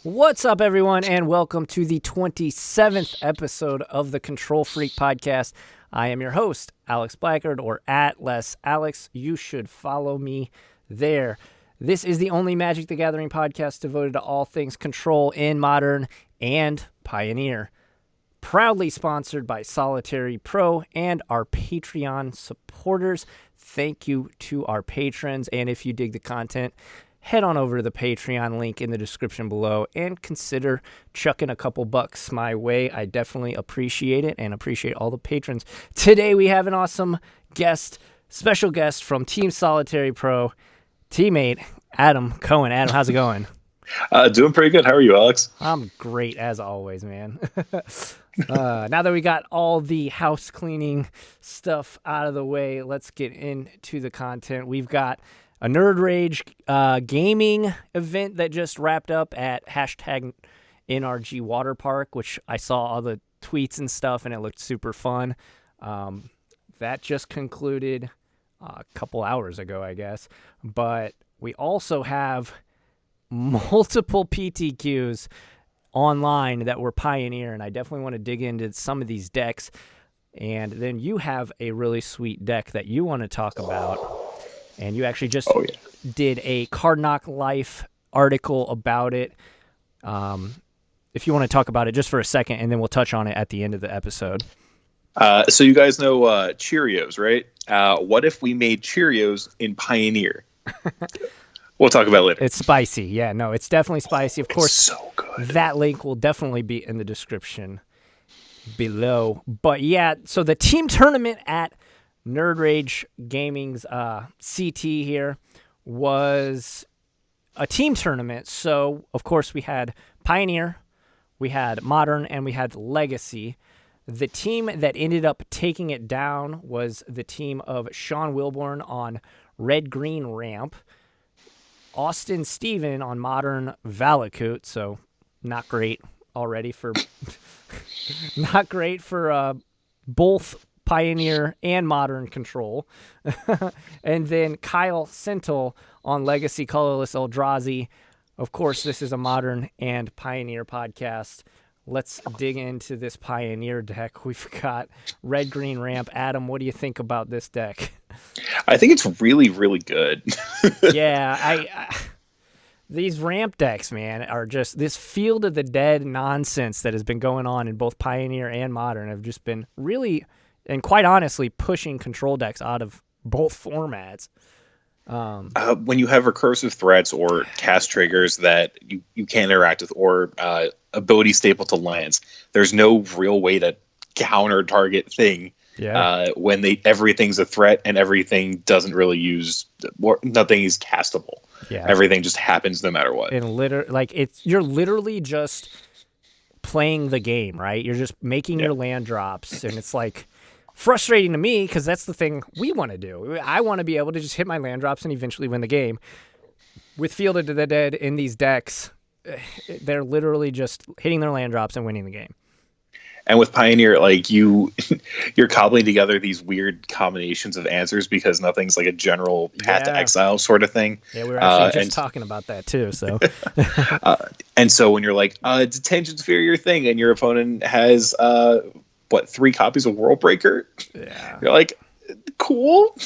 What's up, everyone, and welcome to the 27th episode of the Control Freak Podcast. I am your host, Alex Blackard, or @LessAlex. You should follow me there. This is the only Magic the Gathering podcast devoted to all things Control in Modern and Pioneer. Proudly sponsored by SolitaryPro and our Patreon supporters. Thank you to our patrons, and if you dig the content, head on over to the Patreon link in the description below and consider chucking a couple bucks my way. I definitely appreciate it and appreciate all the patrons. Today we have an awesome guest, special guest from Team SolitaryPro, teammate Adam Cohen. Adam, how's it going? Doing pretty good. How are you, Alex? I'm great as always, man. Now that we got all the house cleaning stuff out of the way, let's get into the content. We've got a Nerd Rage gaming event that just wrapped up at #NRG Waterpark, which I saw all the tweets and stuff, and it looked super fun. That just concluded a couple hours ago, I guess. But we also have multiple PTQs online that were Pioneer, and I definitely want to dig into some of these decks. And then you have a really sweet deck that you want to talk about. And you actually just did a Card Knock Life article about it. If you want to talk about it just for a second, and then we'll touch on it at the end of the episode. So you guys know Cheerios, right? What if we made Cheerios in Pioneer? We'll talk about it later. It's spicy. Yeah, no, it's definitely spicy. Of course, it's so good. That link will definitely be in the description below. But yeah, so the team tournament at Nerd Rage Gaming's CT here was a team tournament. So, of course, we had Pioneer, we had Modern, and we had Legacy. The team that ended up taking it down was the team of Sean Wilborn on Red-Green Ramp, Austin Steven on Modern Valakut, so not great already for not great for both Pioneer and Modern Control. And then Kyle Sentel on Legacy Colorless Eldrazi. Of course, this is a Modern and Pioneer podcast. Let's dig into this Pioneer deck. We've got Red-Green Ramp. Adam, what do you think about this deck? I think it's really, really good. Yeah, I these ramp decks, man, are just this Field of the Dead nonsense that has been going on in both Pioneer and Modern have just been really, and quite honestly, pushing control decks out of both formats. When you have recursive threats or cast triggers that you can't interact with, or ability staple to lands, there's no real way to counter target thing. Yeah. When everything's a threat and everything doesn't really use, or nothing is castable. Yeah. Everything just happens no matter what. And you're literally just playing the game, right? You're just making your land drops, and it's like frustrating to me because that's the thing we want to do. I want to be able to just hit my land drops and eventually win the game. With Field of the Dead in these decks, they're literally just hitting their land drops and winning the game. And with Pioneer, like you're cobbling together these weird combinations of answers because nothing's like a general path to exile sort of thing. Yeah, we were actually just talking about that too. So, and so when you're like, detention sphere your thing, and your opponent has 3 copies of World Breaker? Yeah, you're like, cool.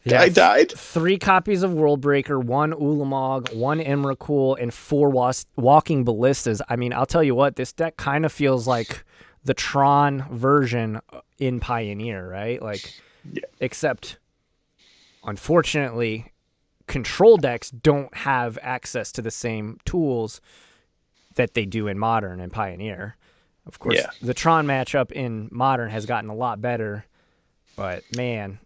Yeah, I died. 3 copies of World Breaker, 1 Ulamog, 1 Emrakul, and 4 Walking Ballistas. I mean, I'll tell you what, this deck kind of feels like the Tron version in Pioneer, right? Except, unfortunately, control decks don't have access to the same tools that they do in Modern and Pioneer. Of course, the Tron matchup in Modern has gotten a lot better, but man,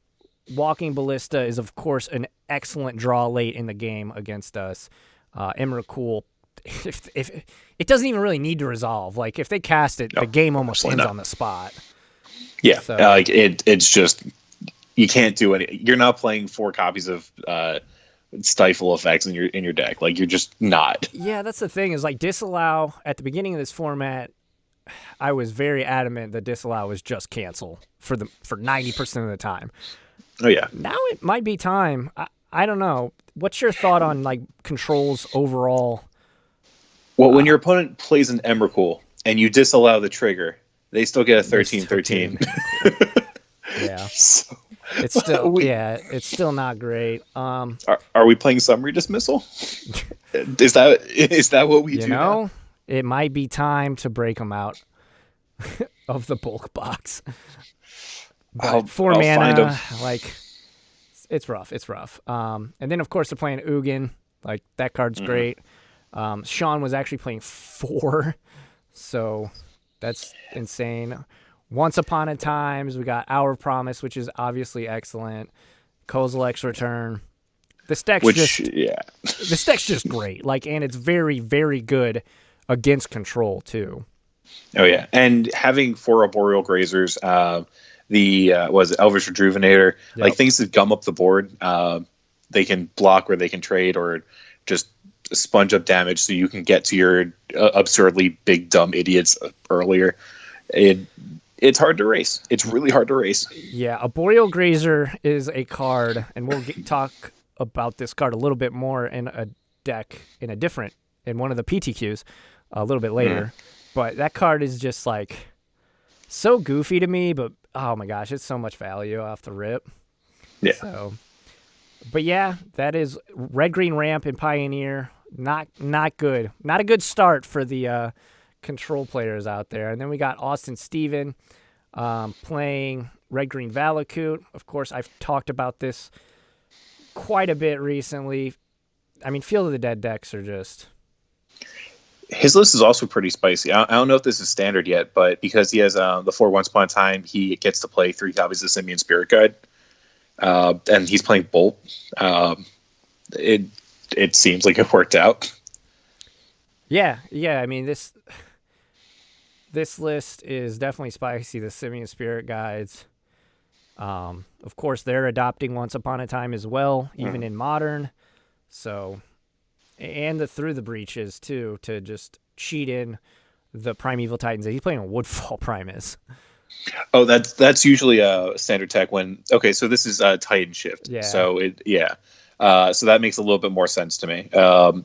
Walking Ballista is, of course, an excellent draw late in the game against us. Emrakul, if it doesn't even really need to resolve. Like, if they cast it, the game almost ends on the spot. Yeah, so, it's just, you can't do any. You're not playing 4 copies of stifle effects in your deck. Like, you're just not. Yeah, that's the thing, is like disallow at the beginning of this format. I was very adamant that disallow was just cancel for 90% of the time. Oh yeah. Now it might be time. I don't know. What's your thought on like controls overall Well, when your opponent plays an Emrakul and you disallow the trigger, they still get a 13/13. Yeah. So, It's still it's still not great. are we playing summary dismissal? Is that what we do now? It might be time to break them out of the bulk box. But 4 mana, like, it's rough. It's rough. And then of course they're playing Ugin. Like, that card's great. Sean was actually playing 4, so that's insane. Once Upon a Times, we got Hour of Promise, which is obviously excellent. Kozilek's Return. This deck's just great. Like, and it's very, very good against control too. Oh yeah, and having 4 Arboreal Grazers, was it Elvish Rejuvenator, like things that gum up the board. They can block or they can trade or just sponge up damage so you can get to your absurdly big dumb idiots earlier. It's hard to race. It's really hard to race. Yeah, Arboreal Grazer is a card, and we'll talk about this card a little bit more in a deck in one of the PTQs a little bit later. But that card is just like so goofy to me, but oh my gosh, it's so much value off the rip. Yeah. So, but yeah, that is red-green ramp in Pioneer. Not good. Not a good start for the control players out there. And then we got Austin Steven playing red-green Valakut. Of course, I've talked about this quite a bit recently. I mean, Field of the Dead decks are just... His list is also pretty spicy. I don't know if this is standard yet, but because he has the 4 Once Upon a Time, he gets to play 3 copies of Simian Spirit Guide. And he's playing Bolt. It seems like it worked out. Yeah. I mean, this list is definitely spicy. The Simian Spirit Guides. Of course, they're adopting Once Upon a Time as well, even in Modern. So, and the Through the Breaches too, to just cheat in the Primeval Titans. He's playing a Woodfall Primus. Oh, that's usually a standard tech when. Okay, so this is Titan Shift. Yeah. So so that makes a little bit more sense to me.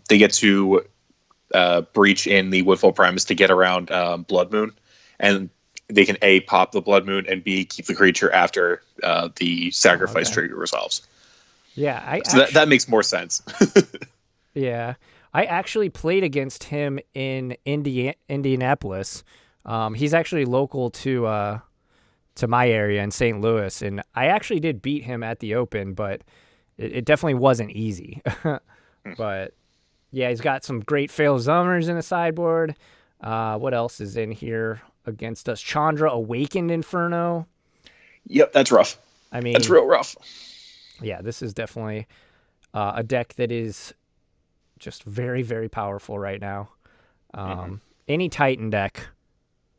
They get to breach in the Woodfall Primus to get around Blood Moon, and they can A, pop the Blood Moon, and B, keep the creature after the sacrifice trigger resolves. Yeah, that makes more sense. Yeah, I actually played against him in Indianapolis. He's actually local to my area in St. Louis, and I actually did beat him at the Open, but it definitely wasn't easy. But yeah, he's got some great Fail Zummers in the sideboard. What else is in here against us? Chandra, Awakened Inferno. Yep, that's rough. I mean, that's real rough. Yeah, this is definitely a deck that is just very, very powerful right now. Any Titan deck,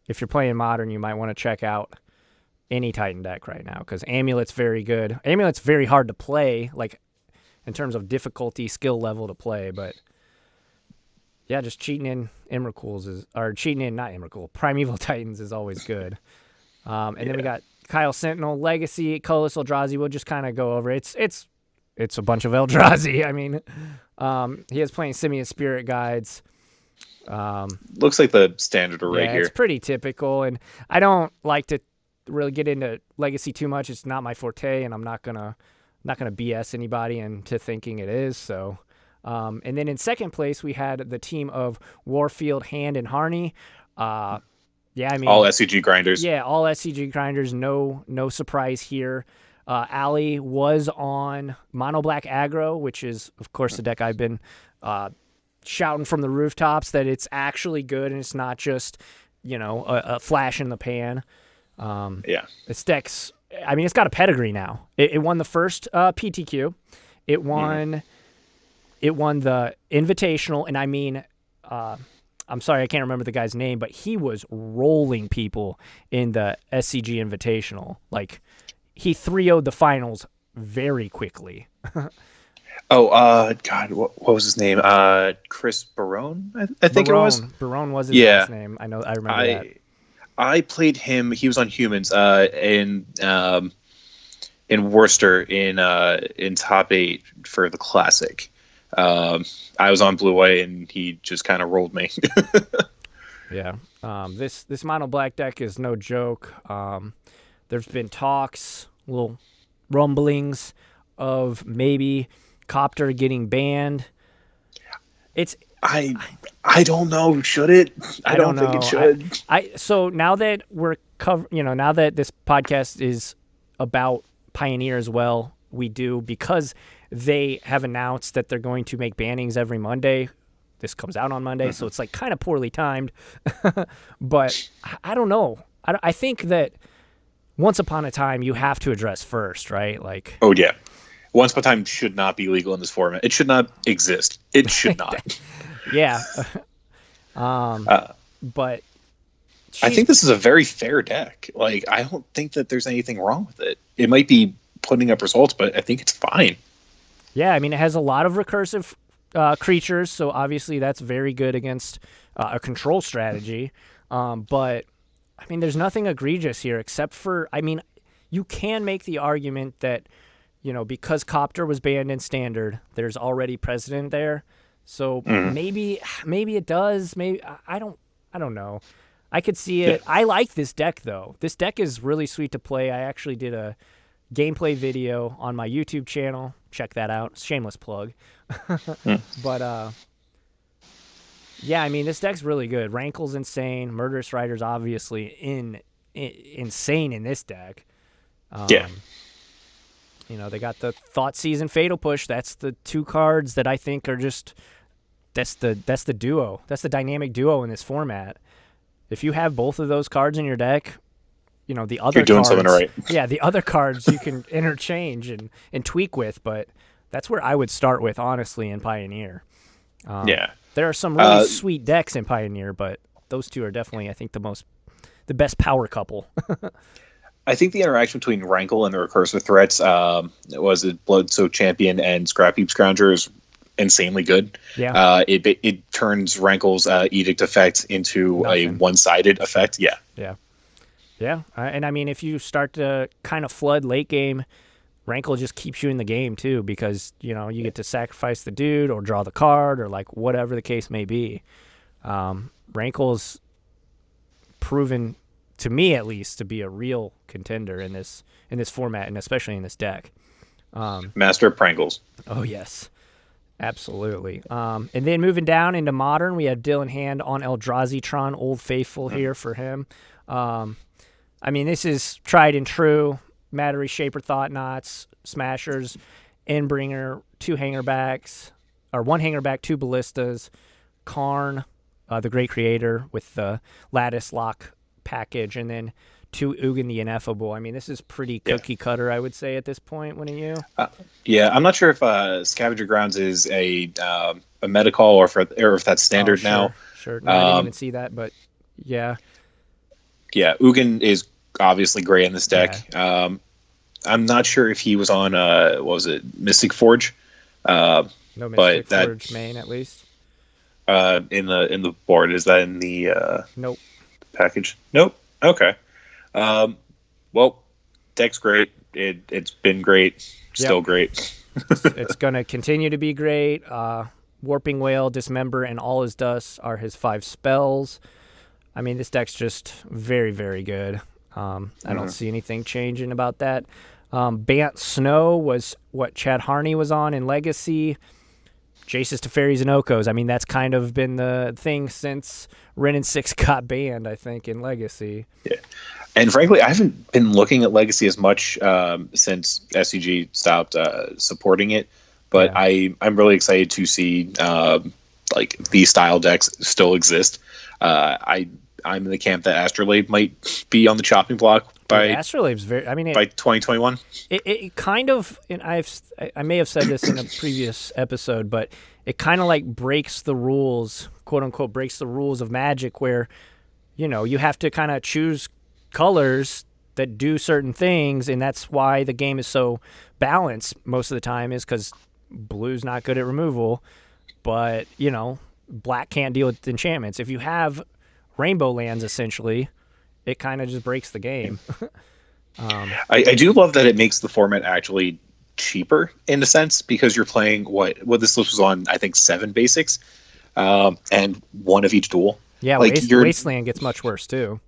if you're playing Modern, you might want to check out any Titan deck right now, because Amulet's very good. Amulet's very hard to play, like in terms of difficulty, skill level to play, but yeah, just cheating in Primeval Titans is always good. And then we got Kyle Sentinel, Legacy, Colorless Eldrazi. We'll just kind of go over it. It's a bunch of Eldrazi. I mean, he is playing Simian Spirit Guides. Looks like the standard array here. It's pretty typical, and I don't like to really get into Legacy too much. It's not my forte, and I'm not gonna BS anybody into thinking it is. So, and then in second place we had the team of Warfield, Hand, and Harney. Yeah, I mean, all SCG grinders. Yeah, all SCG grinders. No surprise here. Ali was on Mono Black Aggro, which is, of course, the deck I've been shouting from the rooftops that it's actually good and it's not just, a flash in the pan. This deck's, I mean, it's got a pedigree now. It won the first PTQ. It won the Invitational, and I mean, I'm sorry, I can't remember the guy's name, but he was rolling people in the SCG Invitational. Like, he 3-0'd the finals very quickly. God, what was his name? Chris Barone, I think it was. Barone was his last name. I remember that. I played him. He was on Humans in Worcester in top 8 for the Classic. I was on blue white, and he just kind of rolled me. Yeah. This mono black deck is no joke. There's been talks, little rumblings of maybe Copter getting banned. I don't know. Should it? I don't think it should. So now that now that this podcast is about Pioneer as well, we do, because they have announced that they're going to make bannings every Monday. This comes out on Monday, so it's like kind of poorly timed. But I don't know. I think that once upon a time you have to address first, right? Like, oh yeah, once upon a time should not be legal in this format. It should not exist. It should not. Yeah. But I think this is a very fair deck. Like, I don't think that there's anything wrong with it. It might be putting up results, but I think it's fine. Yeah, I mean, it has a lot of recursive creatures, so obviously that's very good against a control strategy. But, I mean, there's nothing egregious here except for, I mean, you can make the argument that, because Copter was banned in Standard, there's already precedent there. So maybe it does. Maybe I don't know. I could see it. Yeah. I like this deck though. This deck is really sweet to play. I actually did a gameplay video on my YouTube channel. Check that out. Shameless plug. But yeah, I mean, this deck's really good. Rankle's insane. Murderous Rider's obviously insane in this deck. Yeah. They got the Thoughtseize, Fatal Push. That's the two cards that I think are just that's the duo. That's the dynamic duo in this format. If you have both of those cards in your deck, the other you're doing cards, something right. Yeah, the other cards you can interchange and tweak with, but that's where I would start with, honestly, in Pioneer. Yeah. There are some really sweet decks in Pioneer, but those two are definitely, I think, the best power couple. I think the interaction between Rankle and the recursive threats, was it Bloodsoaked Champion and Scrap Heap Scrounger, is insanely good. Yeah. It turns Rankle's Edict effect into a one-sided effect. Yeah. Yeah. Yeah. And I mean, if you start to kind of flood late game, Rankle just keeps you in the game too, because, you get to sacrifice the dude or draw the card or like whatever the case may be. Rankle's proven, to me at least, to be a real contender in this format, and especially in this deck. Master of Prangles. Oh yes, absolutely. And then moving down into Modern, we have Dylan Hand on Eldrazi-tron, Old Faithful here for him. I mean, this is tried and true. Mattery, Shaper, Thought Knots, Smashers, Endbringer, 2 Hangerbacks, or 1 Hangerback, 2 Ballistas, Karn, the Great Creator with the Lattice Lock package, and then 2 Ugin the Ineffable. I mean, this is pretty cookie cutter, I would say, at this point, wouldn't you? Yeah, I'm not sure if Scavenger Grounds is a meta call or if that's standard now. Sure. No, I didn't even see that, but yeah. Yeah, Ugin is obviously great in this deck. Yeah. I'm not sure if he was on what was it, Mystic Forge? No Mystic Forge main, at least. In the board, is that in the nope package? Nope. Okay. Well, deck's great. It's been great. Still great. It's gonna continue to be great. Warping Whale, Dismember, and All Is Dust are his 5 spells. I mean, this deck's just very, very good. I don't see anything changing about that. Bant Snow was what Chad Harney was on in Legacy. Jace's to Fairies and Okos. I mean, that's kind of been the thing since Ren and 6 got banned, I think, in Legacy. Yeah. And frankly, I haven't been looking at Legacy as much since SCG stopped supporting it. But yeah. I'm really excited to see like these style decks still exist. I'm in the camp that Astrolabe might be on the chopping block by Astrolabe's very. I mean, by 2021. It kind of, and I may have said this in a previous episode, but it kind of like breaks the rules, quote unquote, breaks the rules of Magic, where you have to kind of choose colors that do certain things, and that's why the game is so balanced most of the time, is because blue's not good at removal, but black can't deal with enchantments. If you have rainbow lands, essentially, it kind of just breaks the game. I do love that it makes the format actually cheaper in a sense because you're playing what this list was on, I think 7 basics, and 1 of each duel. Yeah, like Wasteland gets much worse too.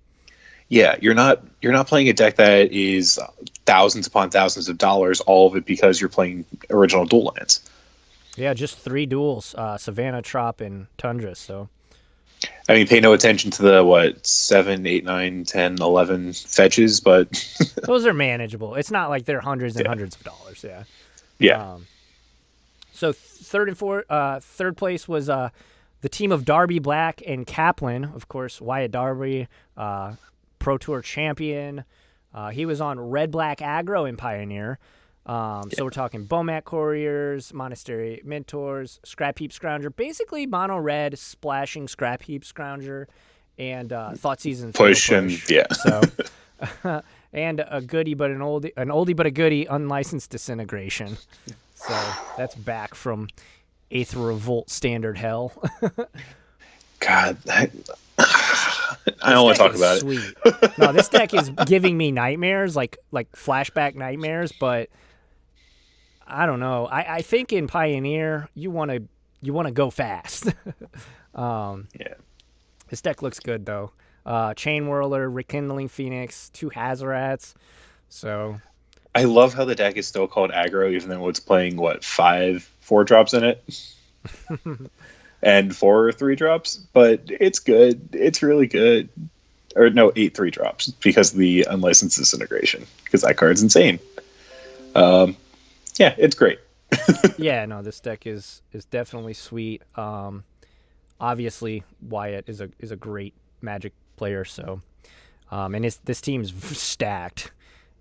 Yeah, you're not playing a deck that is thousands upon thousands of dollars, all of it because you're playing original dual lands. Yeah, just 3 duels, Savannah, Trop, and Tundra. So, I mean, pay no attention to the 7, 8, 9, 10, 11 fetches, but those are manageable. It's not like they're hundreds and hundreds of dollars. Yeah. Yeah. So third place was the team of Darby Black and Kaplan, of course. Wyatt Darby, Pro Tour champion. He was on Red Black Aggro in Pioneer. So we're talking Bomat Couriers, Monastery Mentors, Scrap Heap Scrounger, basically mono red splashing Scrap Heap Scrounger, and Thought Season push and yeah. So and a goodie but an oldie but a goodie, Unlicensed Disintegration. So that's back from 8th Revolt standard hell. God, I don't want to talk about sweet. No, this deck is giving me nightmares, like flashback nightmares, but I don't know. I think in Pioneer you want to go fast. Yeah. This deck looks good though. Chain Whirler, Rekindling Phoenix, 2 Hazarats. So I love how the deck is still called aggro, even though it's playing 5 4-drops in it, and 4 3-drops. But it's good. It's really good. Or no, 8 3-drops because of the Unlicensed Disintegration, because that card's insane. Yeah, it's great. Yeah, no, this deck is definitely sweet. Obviously, Wyatt is a great Magic player. So, and this team's stacked.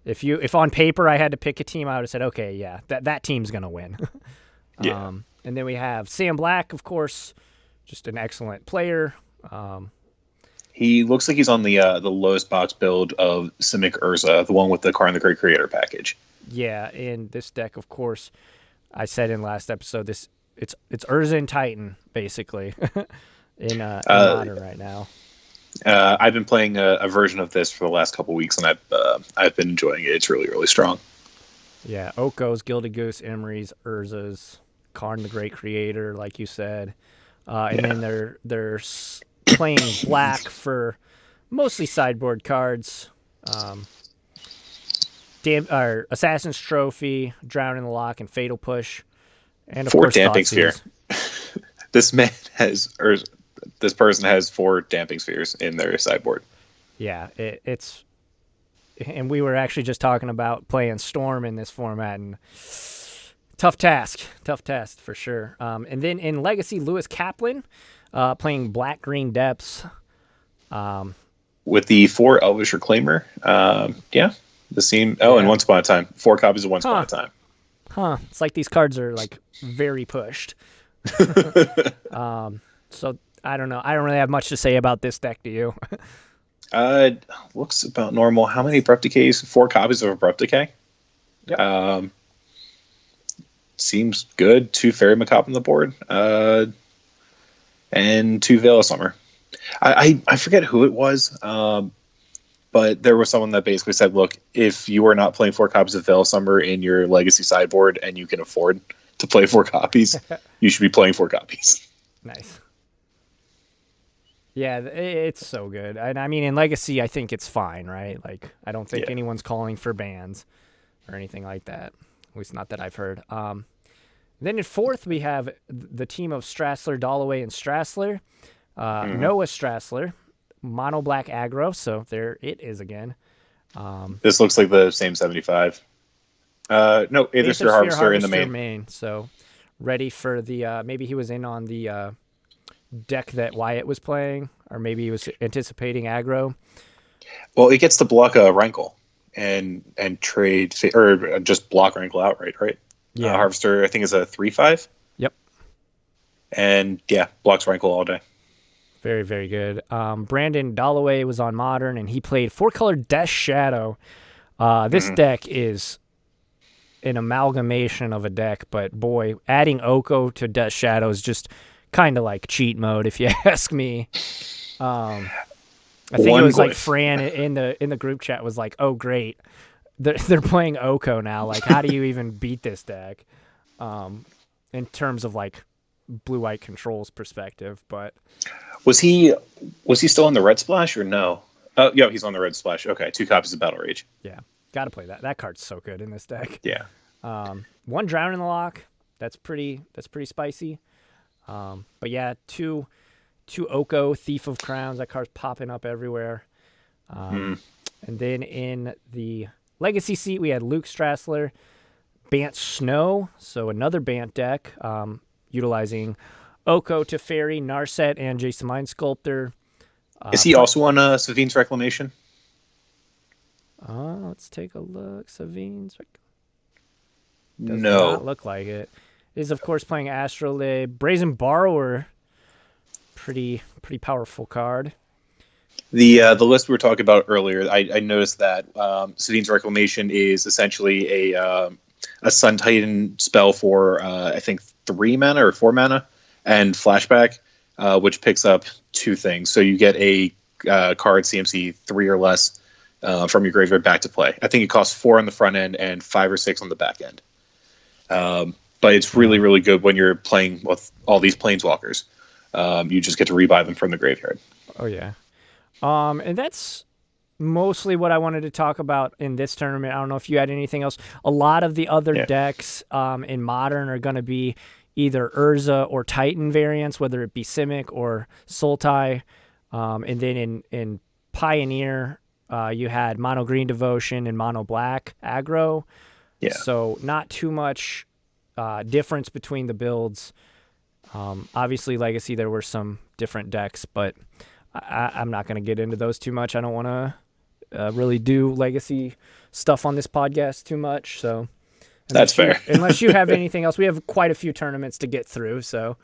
If on paper I had to pick a team, I would have said, okay, yeah, that team's gonna win. Yeah. And then we have Sam Black, of course, just an excellent player. He looks like he's on the lowest box build of Simic Urza, the one with the Karn the Great Creator package. Yeah, in this deck, of course, I said in last episode, it's Urza and Titan basically in Modern right now. I've been playing a version of this for the last couple weeks, and I've been enjoying it. It's really, really strong. Yeah, Oko's, Gilded Goose, Emery's, Urza's, Karn the Great Creator, like you said, and then they're playing black for mostly sideboard cards. Assassin's Trophy, Drown in the Lock, and Fatal Push, and of 4 course Damping Sphere. This person has 4 Damping Spheres in their sideboard. Yeah, it's, and we were actually just talking about playing Storm in this format, and tough task for sure. And then in Legacy, Lewis Kaplan playing Black Green Depths. With the 4 Elvish Reclaimer. Yeah. The scene. Oh, and Once Upon a Time. 4 copies of Once Upon a Time. Huh. It's like these cards are like very pushed. So I don't know. I don't really have much to say about this deck. Do you? Looks about normal. How many Abrupt Decays? 4 copies of Abrupt Decay. Yep. Seems good. 2 Fairy Macabre on the board. And 2 Veil of Summer. I forget who it was. But there was someone that basically said, look, if you are not playing 4 copies of Veil of Summer in your Legacy sideboard and you can afford to play 4 copies, you should be playing 4 copies. Nice. Yeah, it's so good. And I mean, in Legacy, I think it's fine, right? Like, I don't think anyone's calling for bans or anything like that. At least not that I've heard. Then in 4th, we have the team of Strassler, Dalloway, and Strassler. Noah Strassler, mono black aggro, so there it is again. This looks like the same 75. No, Aether Harvester in the main. So ready for the maybe he was in on the deck that Wyatt was playing, or maybe he was anticipating aggro. Well, it gets to block a Rankle and trade, or just block Rankle outright, right? Yeah. Harvester, I think, is a 3/5. Yep. And blocks Rankle all day. Very, very good. Brandon Dalloway was on Modern, and he played 4-color Death Shadow. This deck is an amalgamation of a deck, but boy, adding Oko to Death Shadow is just kind of like cheat mode, if you ask me. I think it was like Fran in the group chat was like, "Oh, great, they're playing Oko now. Like, how do you even beat this deck? In terms of like blue-white controls perspective, but was he still on the red splash or no? Oh, yeah, he's on the red splash. Okay, 2 copies of Battle Rage. Yeah, got to play that. That card's so good in this deck. Yeah. 1 Drown in the Lock. That's pretty spicy. But yeah, two Oko, Thief of Crowns. That card's popping up everywhere. And then in the Legacy seat, we had Luke Strassler, Bant Snow, so another Bant deck, utilizing Oko, Teferi, Narset, and Jason Mind Sculptor. Is he also on Savine's Reclamation? Let's take a look. Savine's Does no. not look like it. Is, of course, playing Astrolabe. Brazen Borrower, pretty powerful card. The list we were talking about earlier, I noticed that Savine's Reclamation is essentially a Sun Titan spell for, I think, 3 mana or 4 mana, and Flashback, which picks up 2 things. So you get a card CMC 3 or less from your graveyard back to play. I think it costs 4 on the front end and 5 or 6 on the back end. But it's really, really good when you're playing with all these Planeswalkers. You just get to rebuy them from the graveyard. Oh, yeah. And that's mostly what I wanted to talk about in this tournament. I don't know if you had anything else. A lot of the other decks in Modern are going to be either Urza or Titan variants, whether it be Simic or Sultai. And then in Pioneer, you had Mono Green Devotion and Mono Black aggro. Yeah. So not too much difference between the builds. Obviously, Legacy, there were some different decks, but I'm not going to get into those too much. I don't want to really do Legacy stuff on this podcast too much. So that's fair. Unless you have anything else, we have quite a few tournaments to get through. So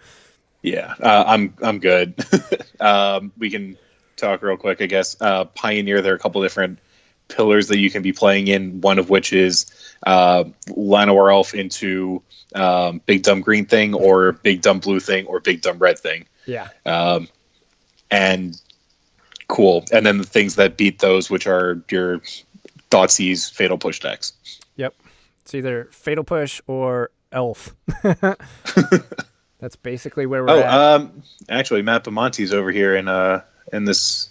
yeah, I'm good. We can talk real quick, I guess. Pioneer, there are a couple different pillars that you can be playing in. One of which is Llanowar Elf into Big Dumb Green Thing, or Big Dumb Blue Thing, or Big Dumb Red Thing. Yeah. And cool. And then the things that beat those, which are your Thoughtseize Fatal Push decks. Yep. It's either Fatal Push or Elf. That's basically where we're at. Actually, Matt Bamonte's over here in this.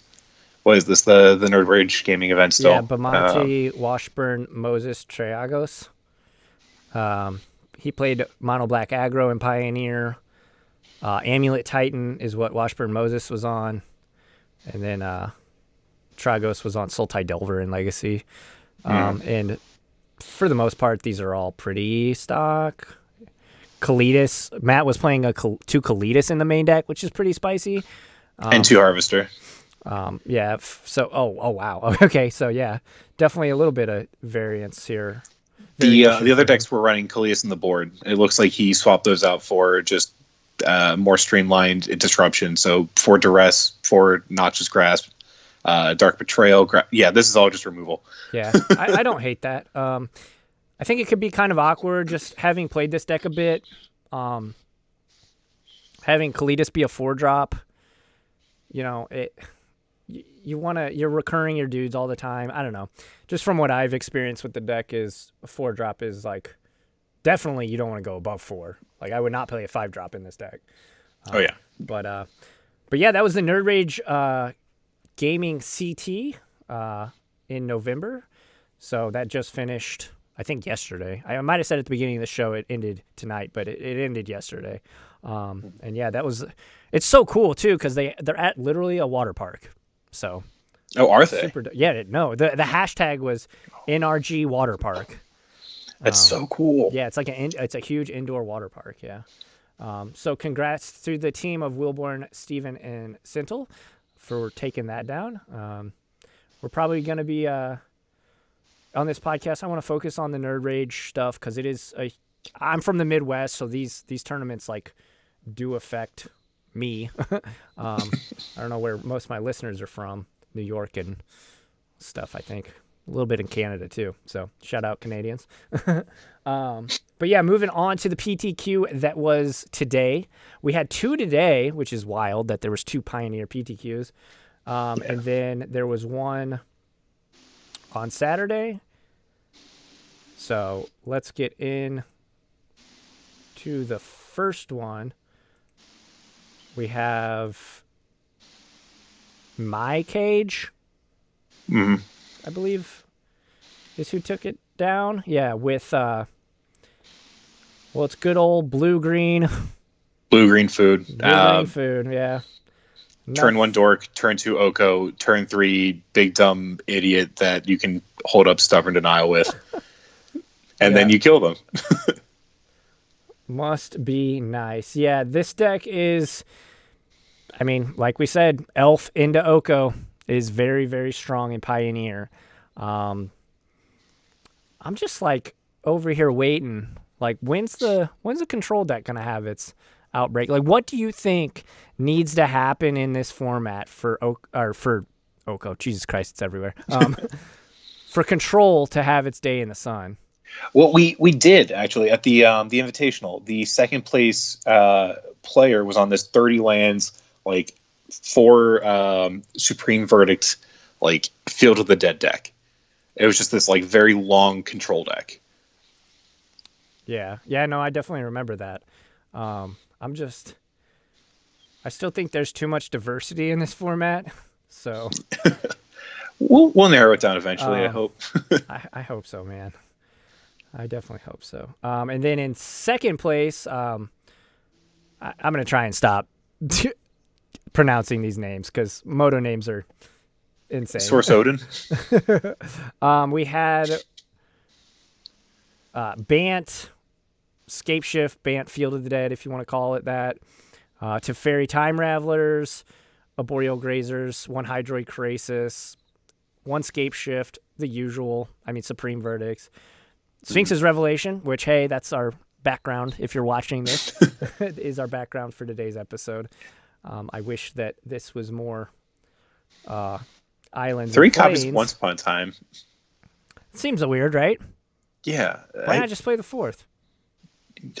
What is this? The Nerd Rage gaming event still? Yeah, Bamonte, Washburn, Moses, Triagos. He played Mono Black aggro in Pioneer. Amulet Titan is what Washburn Moses was on. And then Tragos was on Sultai Delver in Legacy. And for the most part, these are all pretty stock. Kalidas. Matt was playing 2 Kalidas in the main deck, which is pretty spicy. And 2 Harvester. Yeah. So, oh wow. Okay. So yeah, definitely a little bit of variance here. The other decks were running Kalidas in the board. It looks like he swapped those out for just more streamlined Disruption. So 4 Duress, 4 Noxious Grasp, Dark Betrayal. Yeah, this is all just removal. Yeah, I don't hate that. I think it could be kind of awkward just having played this deck a bit. Having Kalidas be a 4-drop, you're recurring your dudes all the time. I don't know. Just from what I've experienced with the deck, is a 4-drop is like, definitely you don't want to go above 4. Like, I would not play a 5-drop in this deck. Oh yeah. But yeah, that was the Nerd Rage gaming CT in November. So that just finished, I think, yesterday. I might have said at the beginning of the show it ended tonight, but it ended yesterday. And yeah, it's so cool too, because they're at literally a water park. So. Oh, are they? The hashtag was NRG Waterpark. That's so cool. Yeah, it's like it's a huge indoor water park. Yeah. So congrats to the team of Wilborn, Steven, and Sintel for taking that down. We're probably going to be on this podcast. I want to focus on the Nerd Rage stuff because I'm from the Midwest, so these tournaments like do affect me. I don't know where most of my listeners are from, New York and stuff, I think. A little bit in Canada too. So shout out Canadians. But yeah, moving on to the PTQ that was today. We had 2 today, which is wild that there was 2 Pioneer PTQs. And then there was one on Saturday. So let's get in to the first one. We have My Cage, Mm-hmm. I believe, is who took it down. Yeah, with it's good old blue-green. Blue-green food. Blue-green food, yeah. Turn 1 dork, turn 2 Oko, turn 3 big dumb idiot that you can hold up stubborn denial with. And then you kill them. Must be nice. Yeah, this deck is, I mean, like we said, Elf into Oko is very, very strong in Pioneer. I'm just like over here waiting. Like, when's the control deck gonna have its outbreak? Like, what do you think needs to happen in this format for Oko? Jesus Christ, it's everywhere. For control to have its day in the sun. Well, we did actually at the Invitational. The second place player was on this 30 lands, like 4 Supreme Verdict, like Field of the Dead deck. It was just this like very long control deck. Yeah, no, I definitely remember that. I still think there's too much diversity in this format, so we'll narrow it down eventually. I hope. I hope so, man. I definitely hope so. And then in second place, I'm going to try and stop pronouncing these names because Moto names are insane. Source Odin. We had Bant, Scapeshift, Bant Field of the Dead, if you want to call it that. Teferi Time Ravelers, Arboreal Grazers, 1 Hydroid Krasis, 1 Scapeshift, the usual. I mean, Supreme Verdicts. Sphinx's Revelation, which, hey, that's our background. If you're watching this, it is our background for today's episode. I wish that this was more islands. 3 copies once upon a time. Seems weird, right? Yeah. Why not just play the 4th?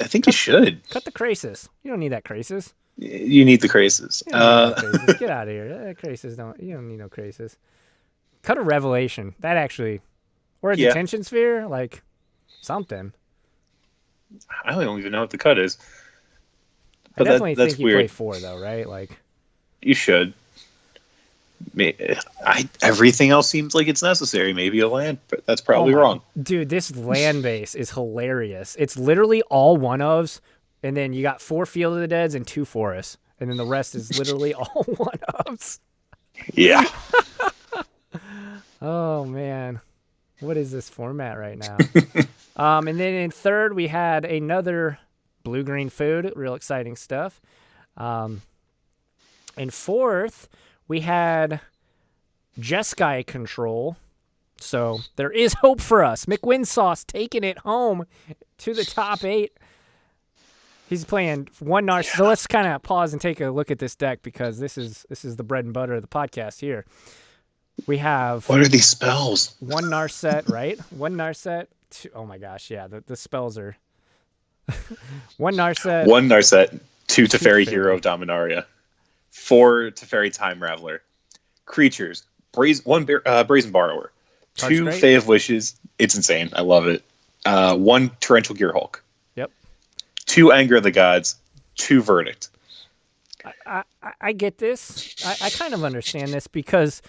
I think you should. Cut the Krasis. You don't need that Krasis. You need the Krasis. Get out of here. Krasis you don't need no Krasis. Cut a Revelation. That actually, or a Detention Sphere, like something. I don't even know what the cut is. But I definitely think you play 4 though, right? Like you should. Everything else seems like it's necessary. Maybe a land, but that's probably wrong. Dude, this land base is hilarious. It's literally all one-ofs, and then you got 4 Field of the Deads and 2 forests, and then the rest is literally all one-ofs. Yeah. Oh, man. What is this format right now? And then in third, we had another blue-green food. Real exciting stuff. In fourth, we had Jeskai control. So there is hope for us. McWinsauce taking it home to the top 8. He's playing 1 Narset. So let's kind of pause and take a look at this deck because this is the bread and butter of the podcast here. We have... What are these spells? 1 Narset, right? 1 Narset. 2, oh my gosh, yeah, the spells are... 1 Narset. 1 Narset. 2 Teferi Hero of Dominaria. 4 Teferi Time Raveler. Creatures. 1 Brazen Borrower. 2 Fae of Wishes. It's insane. I love it. 1 Torrential Gear Hulk. Yep. 2 Anger of the Gods. 2 Verdict. I get this. I kind of understand this because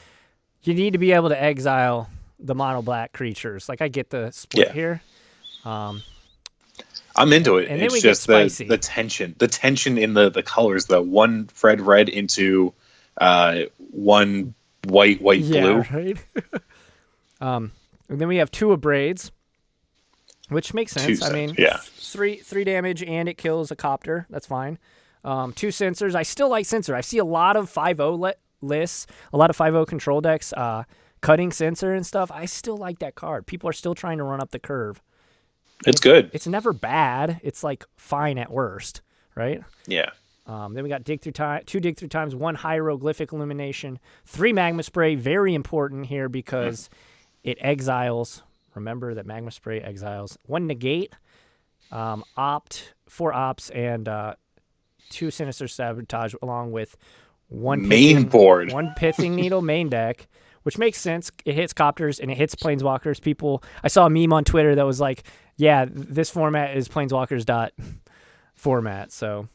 you need to be able to exile the mono black creatures. Like I get the split here. I'm into it. And it's then we just get spicy. the tension in the colors. The 1 red into 1 white blue. Right. And then we have 2 Abrades, which makes sense. I mean, 3 damage and it kills a copter. That's fine. 2 Censors. I still like Censor. I see a lot of 5-0 lists, a lot of 5-0 control decks, cutting Censor and stuff. I still like that card. People are still trying to run up the curve. It's good. It's never bad. It's like fine at worst, right? Yeah. Then we got Dig Through Time, 2 Dig Through Times, 1 Hieroglyphic Illumination, 3 Magma Spray. Very important here because it exiles. Remember that Magma Spray exiles 1 Negate, 4 Ops, and 2 Sinister Sabotage, along with 1 main board, 1 Pithing Needle main deck, which makes sense. It hits copters and it hits planeswalkers. I saw a meme on Twitter that was like, yeah, this format is planeswalkers dot format. So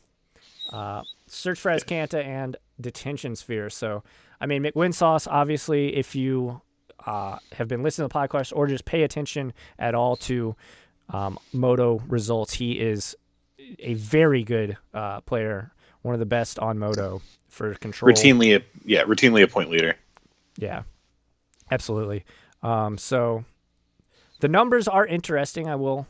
search for Azcanta and Detention Sphere. So, I mean, McWinsauce, obviously, if you have been listening to the podcast or just pay attention at all to Moto results, he is a very good player, one of the best on Moto for control. Routinely a point leader. Yeah, absolutely. So the numbers are interesting. I will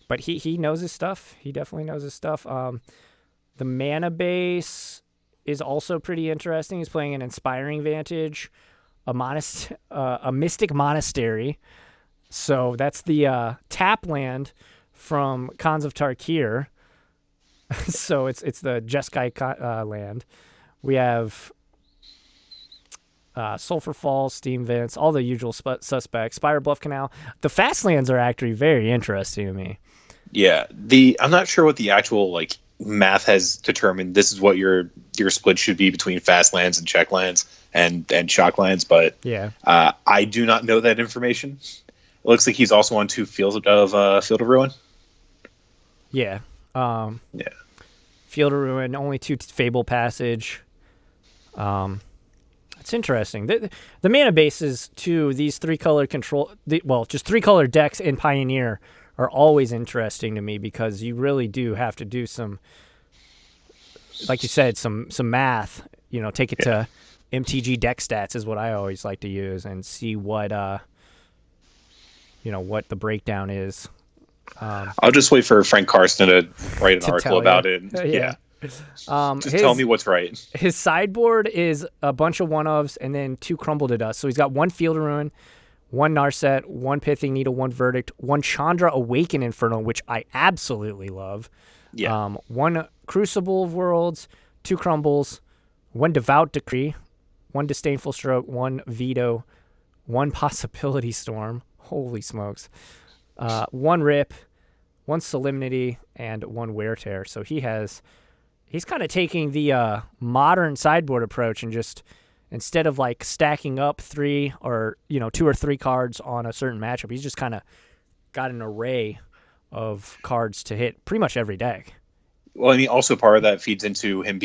but he knows his stuff. He definitely knows his stuff. The mana base is also pretty interesting. He's playing an Inspiring Vantage, a Mystic Monastery. So that's the tap land from Khans of Tarkir. So it's the Jeskai land. We have Sulphur Falls, Steam Vents, all the usual suspects. Spire Bluff Canal. The fast lands are actually very interesting to me. Yeah, I'm not sure what the actual math has determined. This is what your split should be between fast lands and check lands and shock lands, but yeah, I do not know that information. It looks like he's also on 2 Field of Ruin. Yeah. Yeah. Field of Ruin, only 2 Fable Passage. It's interesting. The mana bases to these 3-color just 3-color decks in Pioneer are always interesting to me because you really do have to do some, like you said, some math. Take it to MTG deck stats is what I always like to use and see what what the breakdown is. I'll just wait for Frank Carson to write an article about it. Yeah. Just tell me what's right. His sideboard is a bunch of 1-ofs and then 2 Crumble to Dust. So he's got 1 Field of Ruin, 1 Narset, 1 Pithing Needle, 1 Verdict, 1 Chandra Awaken Inferno, which I absolutely love. Yeah. 1 Crucible of Worlds, 2 Crumbles, 1 Devout Decree, 1 Disdainful Stroke, 1 Veto, 1 Possibility Storm. Holy smokes. 1 Rip, 1 Solemnity, and 1 Wear Tear. So he's kind of taking the modern sideboard approach and just instead of stacking up 3 or 2 or 3 cards on a certain matchup, he's just kind of got an array of cards to hit pretty much every deck. Well, I mean, also part of that feeds into him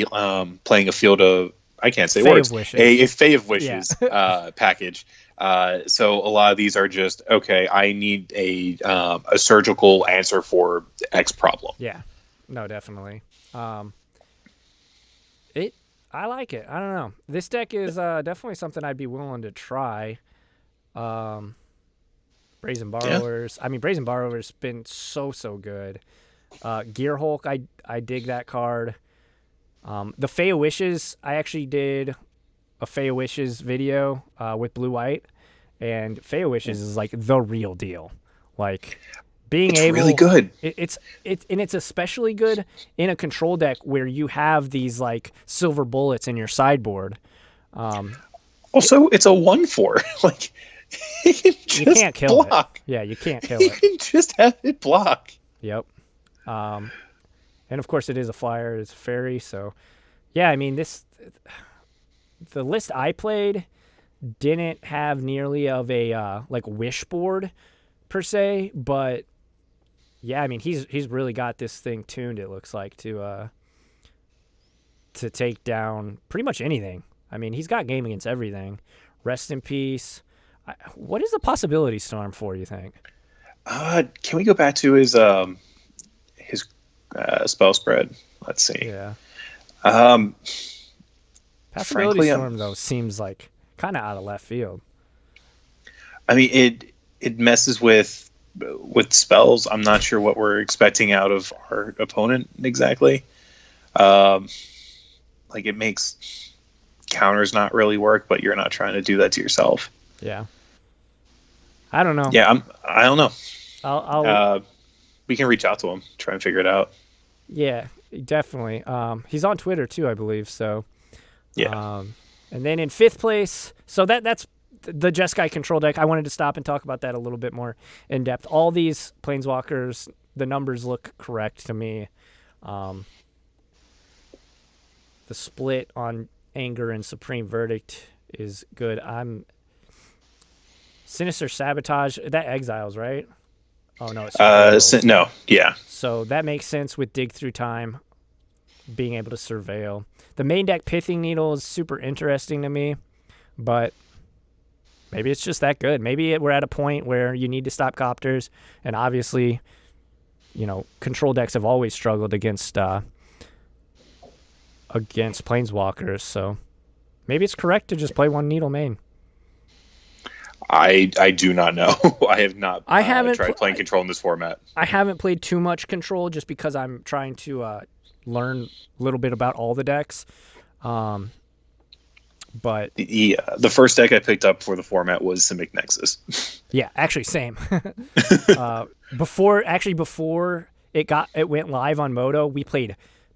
playing a field of I can't say Fae words. Of Wishes. A Fae of Wishes package. So a lot of these are just okay. I need a surgical answer for X problem. Yeah, no, definitely. I like it. I don't know. This deck is definitely something I'd be willing to try. Brazen Borrowers. Yeah. I mean, Brazen Borrowers been so good. Gear Hulk, I dig that card. The Fae of Wishes, I actually did a Fae of Wishes video with Blue White, and Fae of Wishes is the real deal. It's really good. It's especially good in a control deck where you have these silver bullets in your sideboard. Also, it's a 1/4. You can't kill block. it. Yeah, you can't kill You it. can just have it block. Yep. And of course it is a flyer. It's a fairy. So, yeah, I mean the list I played didn't have nearly of a wish board per se, but yeah, I mean he's really got this thing tuned. It looks like to take down pretty much anything. I mean he's got game against everything. Rest in peace. What is the Possibility Storm for? You think? Can we go back to his spell spread? Let's see. Yeah. Possibility Storm though seems kind of out of left field. I mean it messes with spells. I'm not sure what we're expecting out of our opponent exactly. It makes counters not really work, but you're not trying to do that to yourself. Yeah. I don't know. Yeah, I don't know. I'll we can reach out to him, try and figure it out. Yeah, definitely. He's on Twitter too, I believe. So yeah. And then in 5th place, so that's the Jeskai control deck. I wanted to stop and talk about that a little bit more in depth. All these planeswalkers, the numbers look correct to me. The split on Anger and Supreme Verdict is good. I'm Sinister Sabotage. That Exiles, right? Oh no, it's Surveils. No, yeah. So that makes sense with Dig Through Time being able to surveil. The main deck Pithing Needle is super interesting to me, but maybe it's just that good. Maybe we're at a point where you need to stop Copters, and obviously, control decks have always struggled against Planeswalkers, so maybe it's correct to just play one Needle main. I do not know. I have not tried playing Control in this format. I haven't played too much Control just because I'm trying to learn a little bit about all the decks. But the first deck I picked up for the format was Simic Nexus. Yeah, actually, same. Before it went live on Moto, me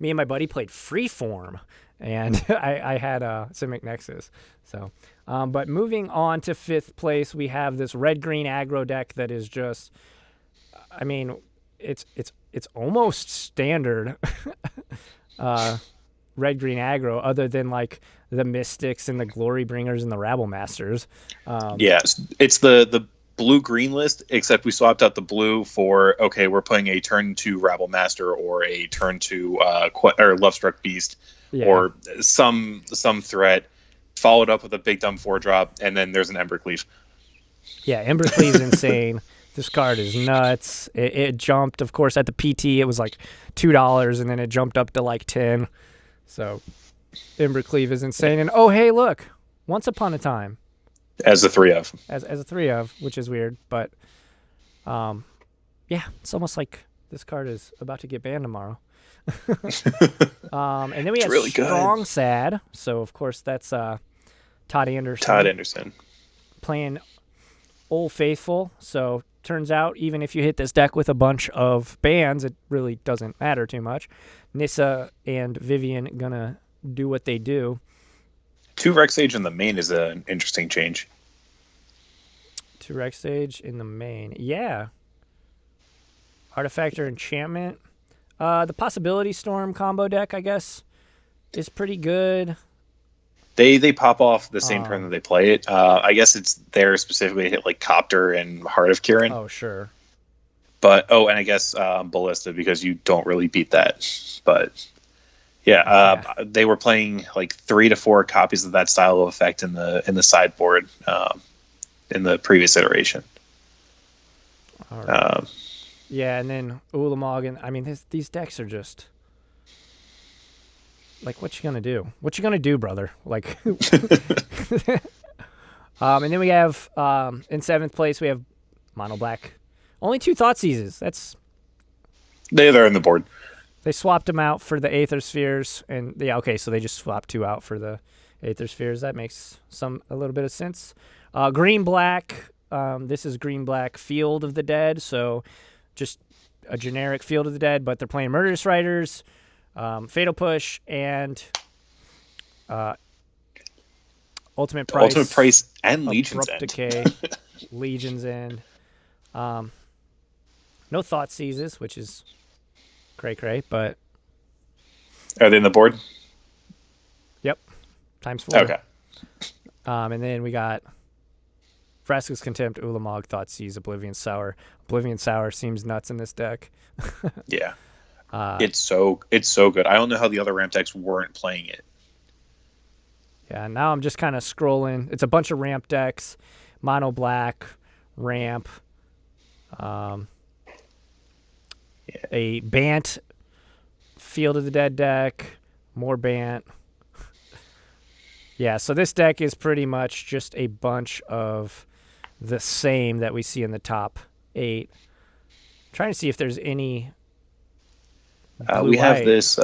and my buddy played Freeform, and I had Simic Nexus. So, but moving on to 5th place, we have this red-green aggro deck that is just, I mean, it's almost standard red-green aggro, other than like the Mystics and the Glory Bringers and the Rabble Masters. Yes, it's the blue-green list, except we swapped out the blue for, okay, we're playing a turn 2 Rabble Master or a turn 2 or Lovestruck Beast, or some threat, followed up with a big dumb 4-drop, and then there's an Embercleave. Yeah, Embercleave is insane. This card is nuts. It jumped, of course, at the PT. It was like $2, and then it jumped up to like 10. So Embercleave is insane. And oh, hey, look, Once Upon a Time. As a 3-of. As a 3-of, which is weird, but yeah, it's almost like this card is about to get banned tomorrow. And then we have really Strong Sad. So of course that's Todd Anderson playing Old Faithful. So turns out even if you hit this deck with a bunch of bans, it really doesn't matter too much. Nissa and Vivian gonna do what they do. 2 Rex Sage in the main is an interesting change. 2 Rex Sage in the main, yeah. Artifact or Enchantment. The Possibility Storm combo deck, I guess, is pretty good. They pop off the same turn that they play it. I guess it's there specifically to hit like Copter and Heart of Kirin. Oh, sure. But and I guess Ballista, because you don't really beat that. But yeah, they were playing like 3 to 4 copies of that style of effect in the sideboard in the previous iteration. All right. Yeah, and then Ulamog, and I mean, these decks are just like, what you gonna do? What you gonna do, brother? Like, and then we have in 7th place we have Mono Black. Only 2 Thoughtseizes. They're in the board. They swapped them out for the Aether Spheres, and so they just swapped 2 out for the Aether Spheres. That makes a little bit of sense. Green Black. This is Green Black Field of the Dead, so just a generic Field of the Dead, but they're playing Murderous Riders, Fatal Push, and Ultimate Price and Legion's Abrupt End. Decay, Legion's End. No Thoughtseizes, which is cray, but... Are they in the board? Yep. ×4. Okay. And then we got Vraska's Contempt, Ulamog, Thoughtseize, Oblivion Sour. Oblivion Sour seems nuts in this deck. Yeah. It's so good. I don't know how the other ramp decks weren't playing it. Yeah, now I'm just kind of scrolling. It's a bunch of ramp decks. Mono Black, ramp. A Bant Field of the Dead deck, more Bant. Yeah, so this deck is pretty much just a bunch of the same that we see in the top 8. Trying to see if there's any. We have this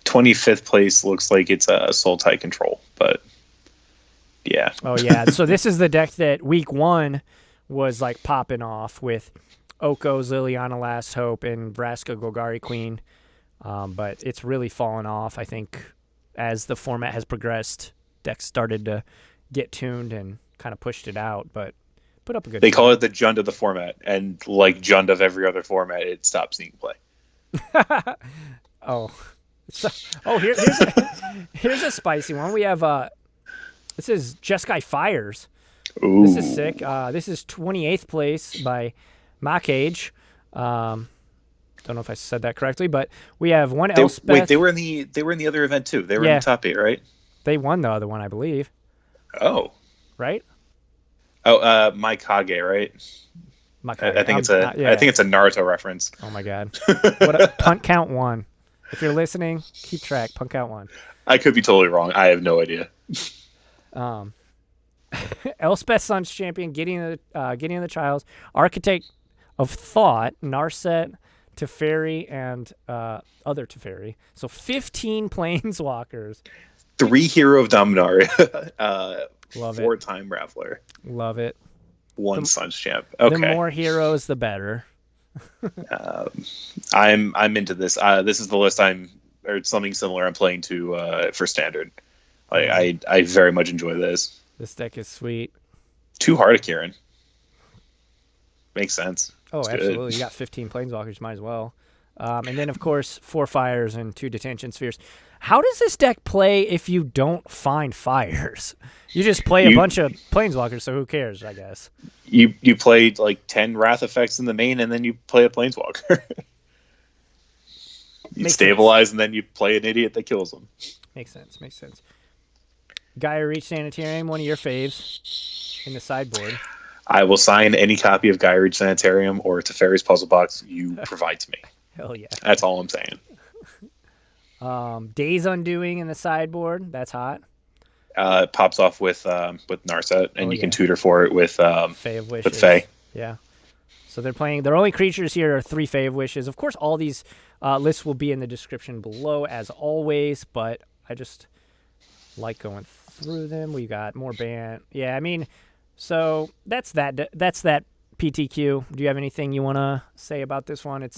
25th place. Looks like it's a Soul Tie Control, but yeah. Oh yeah, so this is the deck that week 1 was like popping off with Oko's Liliana Last Hope and Vraska Golgari Queen, but it's really fallen off. I think as the format has progressed, decks started to get tuned and kind of pushed it out, but put up a good. They call it the Jund of the format, and like Jund of every other format, it stopped seeing play. Here's a spicy one. We have This is Just Guy Fires. Ooh. This is sick. This is 28th place by Mockage. Don't know if I said that correctly, but we have one Elspeth. Wait, they were in the other event too. They were in the top 8, right? They won the other one, I believe. Oh. Right? Oh, Mai Kage, right? I think it's a Naruto reference. Oh my god. What a punt count 1. If you're listening, keep track. Punt count 1. I could be totally wrong. I have no idea. Elspeth Suns champion, Gideon the Childs, Architect of Thought, Narset, Teferi, and other Teferi. So 15 planeswalkers. 3 Hero of Dominaria. Love 4-time Raffler. Love it. 1 Suns champ. Okay. The more heroes, the better. I'm into this. This is the list or something similar I'm playing to for Standard. I very much enjoy this. This deck is sweet. 2 Hardikiran. Makes sense. Oh, it's absolutely. Good. You got 15 planeswalkers, might as well. And then, of course, 4 fires and 2 detention spheres. How does this deck play if you don't find fires? You just play a bunch of planeswalkers, so who cares, I guess. You play like 10 Wrath effects in the main, and then you play a planeswalker. You stabilize, and then you play an idiot that kills them. Makes sense. Gaia Reach Sanitarium, one of your faves in the sideboard. I will sign any copy of Gaia Reach Sanitarium or Teferi's Puzzle Box you provide to me. Hell yeah. That's all I'm saying. Days Undoing in the sideboard. That's hot. It pops off with Narset, and you can tutor for it with Fae of Wishes. With Fae. Yeah. So they're playing. Their only creatures here are 3 Fae of Wishes. Of course, all these lists will be in the description below, as always, but I just like going through them. We got more ban. Yeah, I mean, so that's that PTQ. Do you have anything you want to say about this one?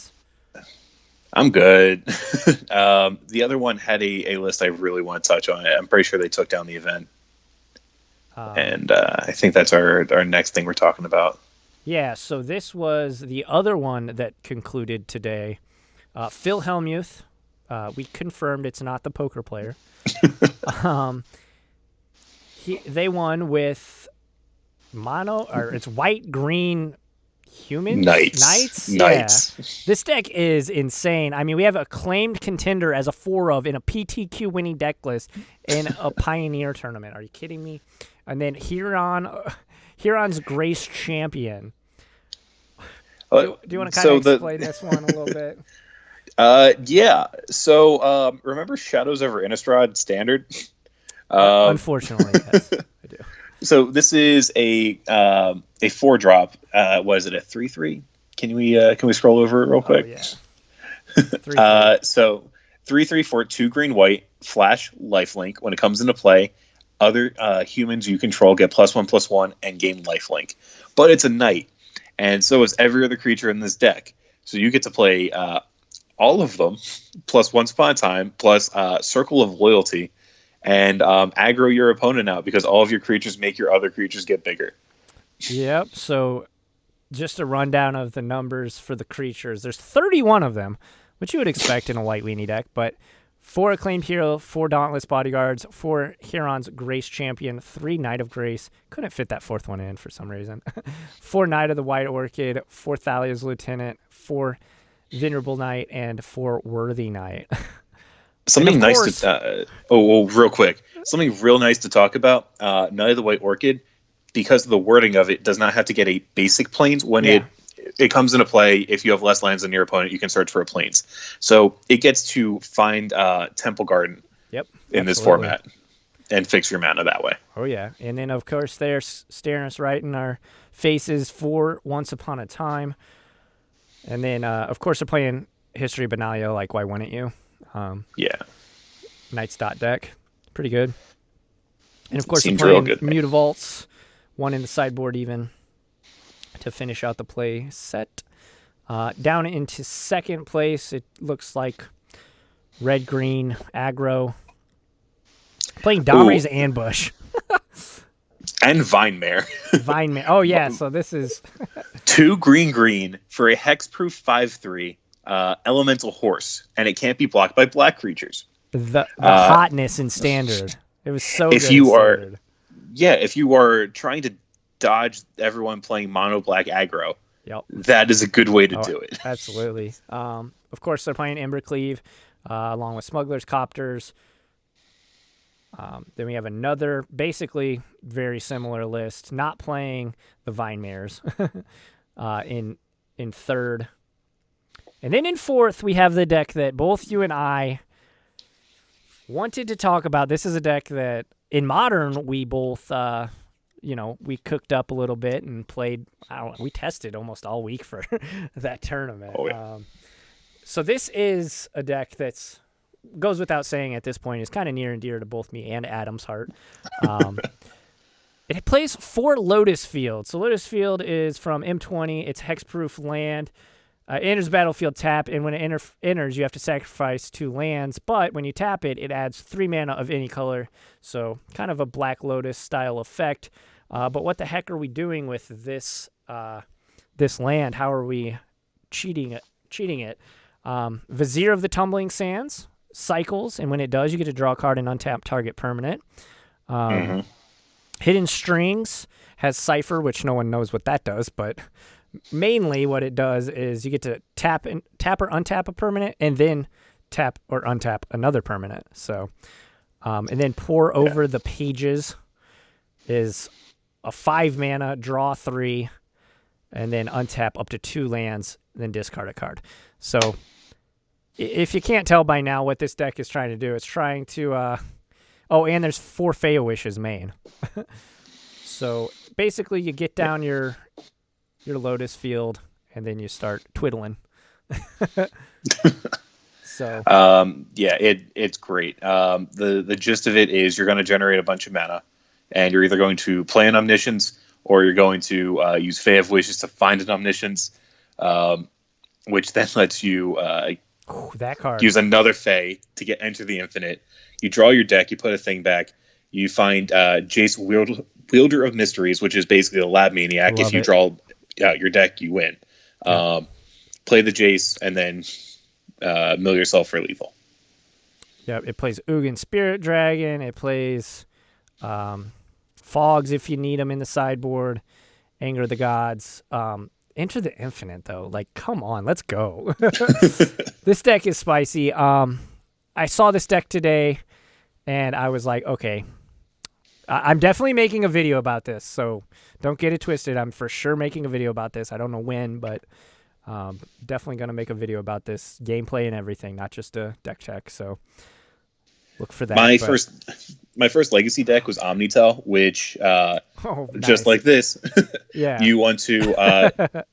I'm good. The other one had a list I really want to touch on. I'm pretty sure they took down the event. And I think that's our next thing we're talking about. Yeah, so this was the other one that concluded today. Phil Hellmuth. We confirmed it's not the poker player. They won with it's white, green, humans? Knights. Yeah. This deck is insane. I mean, we have a claimed contender as a 4 of in a PTQ winning deck list in a Pioneer tournament. Are you kidding me? And then Huron's Grace Champion. Do you want to kind of explain this one a little bit? Yeah. So remember Shadows over Innistrad Standard? Unfortunately, yes, I do. So this is a 4-drop. Was it a 3/3? Can we scroll over it real quick? Oh, yeah. So 3/3 for 2 green white flash lifelink. When it comes into play, other humans you control get +1/+1 and gain lifelink. But it's a knight, and so is every other creature in this deck. So you get to play all of them plus Once Upon a Time plus Circle of Loyalty. And aggro your opponent out because all of your creatures make your other creatures get bigger. Yep. So just a rundown of the numbers for the creatures. There's 31 of them, which you would expect in a white weenie deck. But 4 Acclaimed Hero, 4 Dauntless Bodyguards, 4 Huron's Grace Champion, 3 Knight of Grace. Couldn't fit that 4th one in for some reason. 4 Knight of the White Orchid, 4 Thalia's Lieutenant, 4 Venerable Knight, and 4 Worthy Knight. Something nice to real quick. Something real nice to talk about. Knight of the White Orchid, because of the wording of it, does not have to get a basic plains when it comes into play. If you have less lands than your opponent, you can search for a plains. So it gets to find Temple Garden. Yep. In this format, and fix your mana that way. Oh yeah, and then of course they're staring us right in our faces for Once Upon a Time, and then of course they're playing History Benalia. Like, why wouldn't you? Yeah. Knights deck. Pretty good. And of course, Seems they're playing real good, Mutavaults, one in the sideboard even, to finish out the play set. Down into second place, it looks like red-green aggro. Playing Domri's Ambush. And Vinemare. Vinemare. Oh, yeah, so this is... 2 green for a hexproof 5/3. Elemental Horse, and it can't be blocked by black creatures. The hotness in Standard. It was so if good. You are yeah, if you are trying to dodge everyone playing mono black aggro, Yep. that is a good way to do it. Absolutely. Of course, they're playing Embercleave along with Smugglers, Copters. Then we have another basically very similar list, not playing the Vine Mares in third. And then in fourth, we have the deck that both you and I wanted to talk about. This is a deck that in Modern we both, we cooked up a little bit and played. We tested almost all week for that tournament. Oh, yeah. So this is a deck that's goes without saying at this point is kind of near and dear to both me and Adam's heart. It plays 4 Lotus Field. So Lotus Field is from M20. It's hexproof land. Enters battlefield tap, and when it enters, you have to sacrifice 2 lands. But when you tap it, it adds 3 mana of any color. So kind of a Black Lotus style effect. But what the heck are we doing with this this land? How are we cheating it? Vizier of the Tumbling Sands cycles, and when it does, you get to draw a card and untap target permanent. Hidden Strings has Cipher, which no one knows what that does, but mainly what it does is you get to tap or untap a permanent, and then tap or untap another permanent. So, and then Pour Over the Pages is a 5 mana, draw 3, and then untap up to 2 lands, then discard a card. So, if you can't tell by now what this deck is trying to do, it's trying to, and there's 4 Fey Wishes main. So basically you get down your Lotus Field and then you start twiddling. So it's great. The gist of it is you're going to generate a bunch of mana, and you're either going to play an Omniscience or you're going to use Fey of Wishes to find an Omniscience, which then lets you that card. Use another Fey to get Enter the Infinite. You draw your deck, you put a thing back, you find Jace Wielder of Mysteries, which is basically a Lab Maniac. If you draw out your deck, you win. Play the Jace, and then mill yourself for lethal. Yep, it plays Ugin Spirit Dragon. It plays Fogs if you need them in the sideboard. Anger of the Gods. Enter the Infinite, though. Like, come on, let's go. This deck is spicy. I saw this deck today, and I was like, okay, I'm definitely making a video about this, so don't get it twisted. I'm for sure making a video about this. I don't know when, but definitely going to make a video about this gameplay and everything, not just a deck check. So look for that. My first Legacy deck was Omnitel, which just like this, yeah, you want to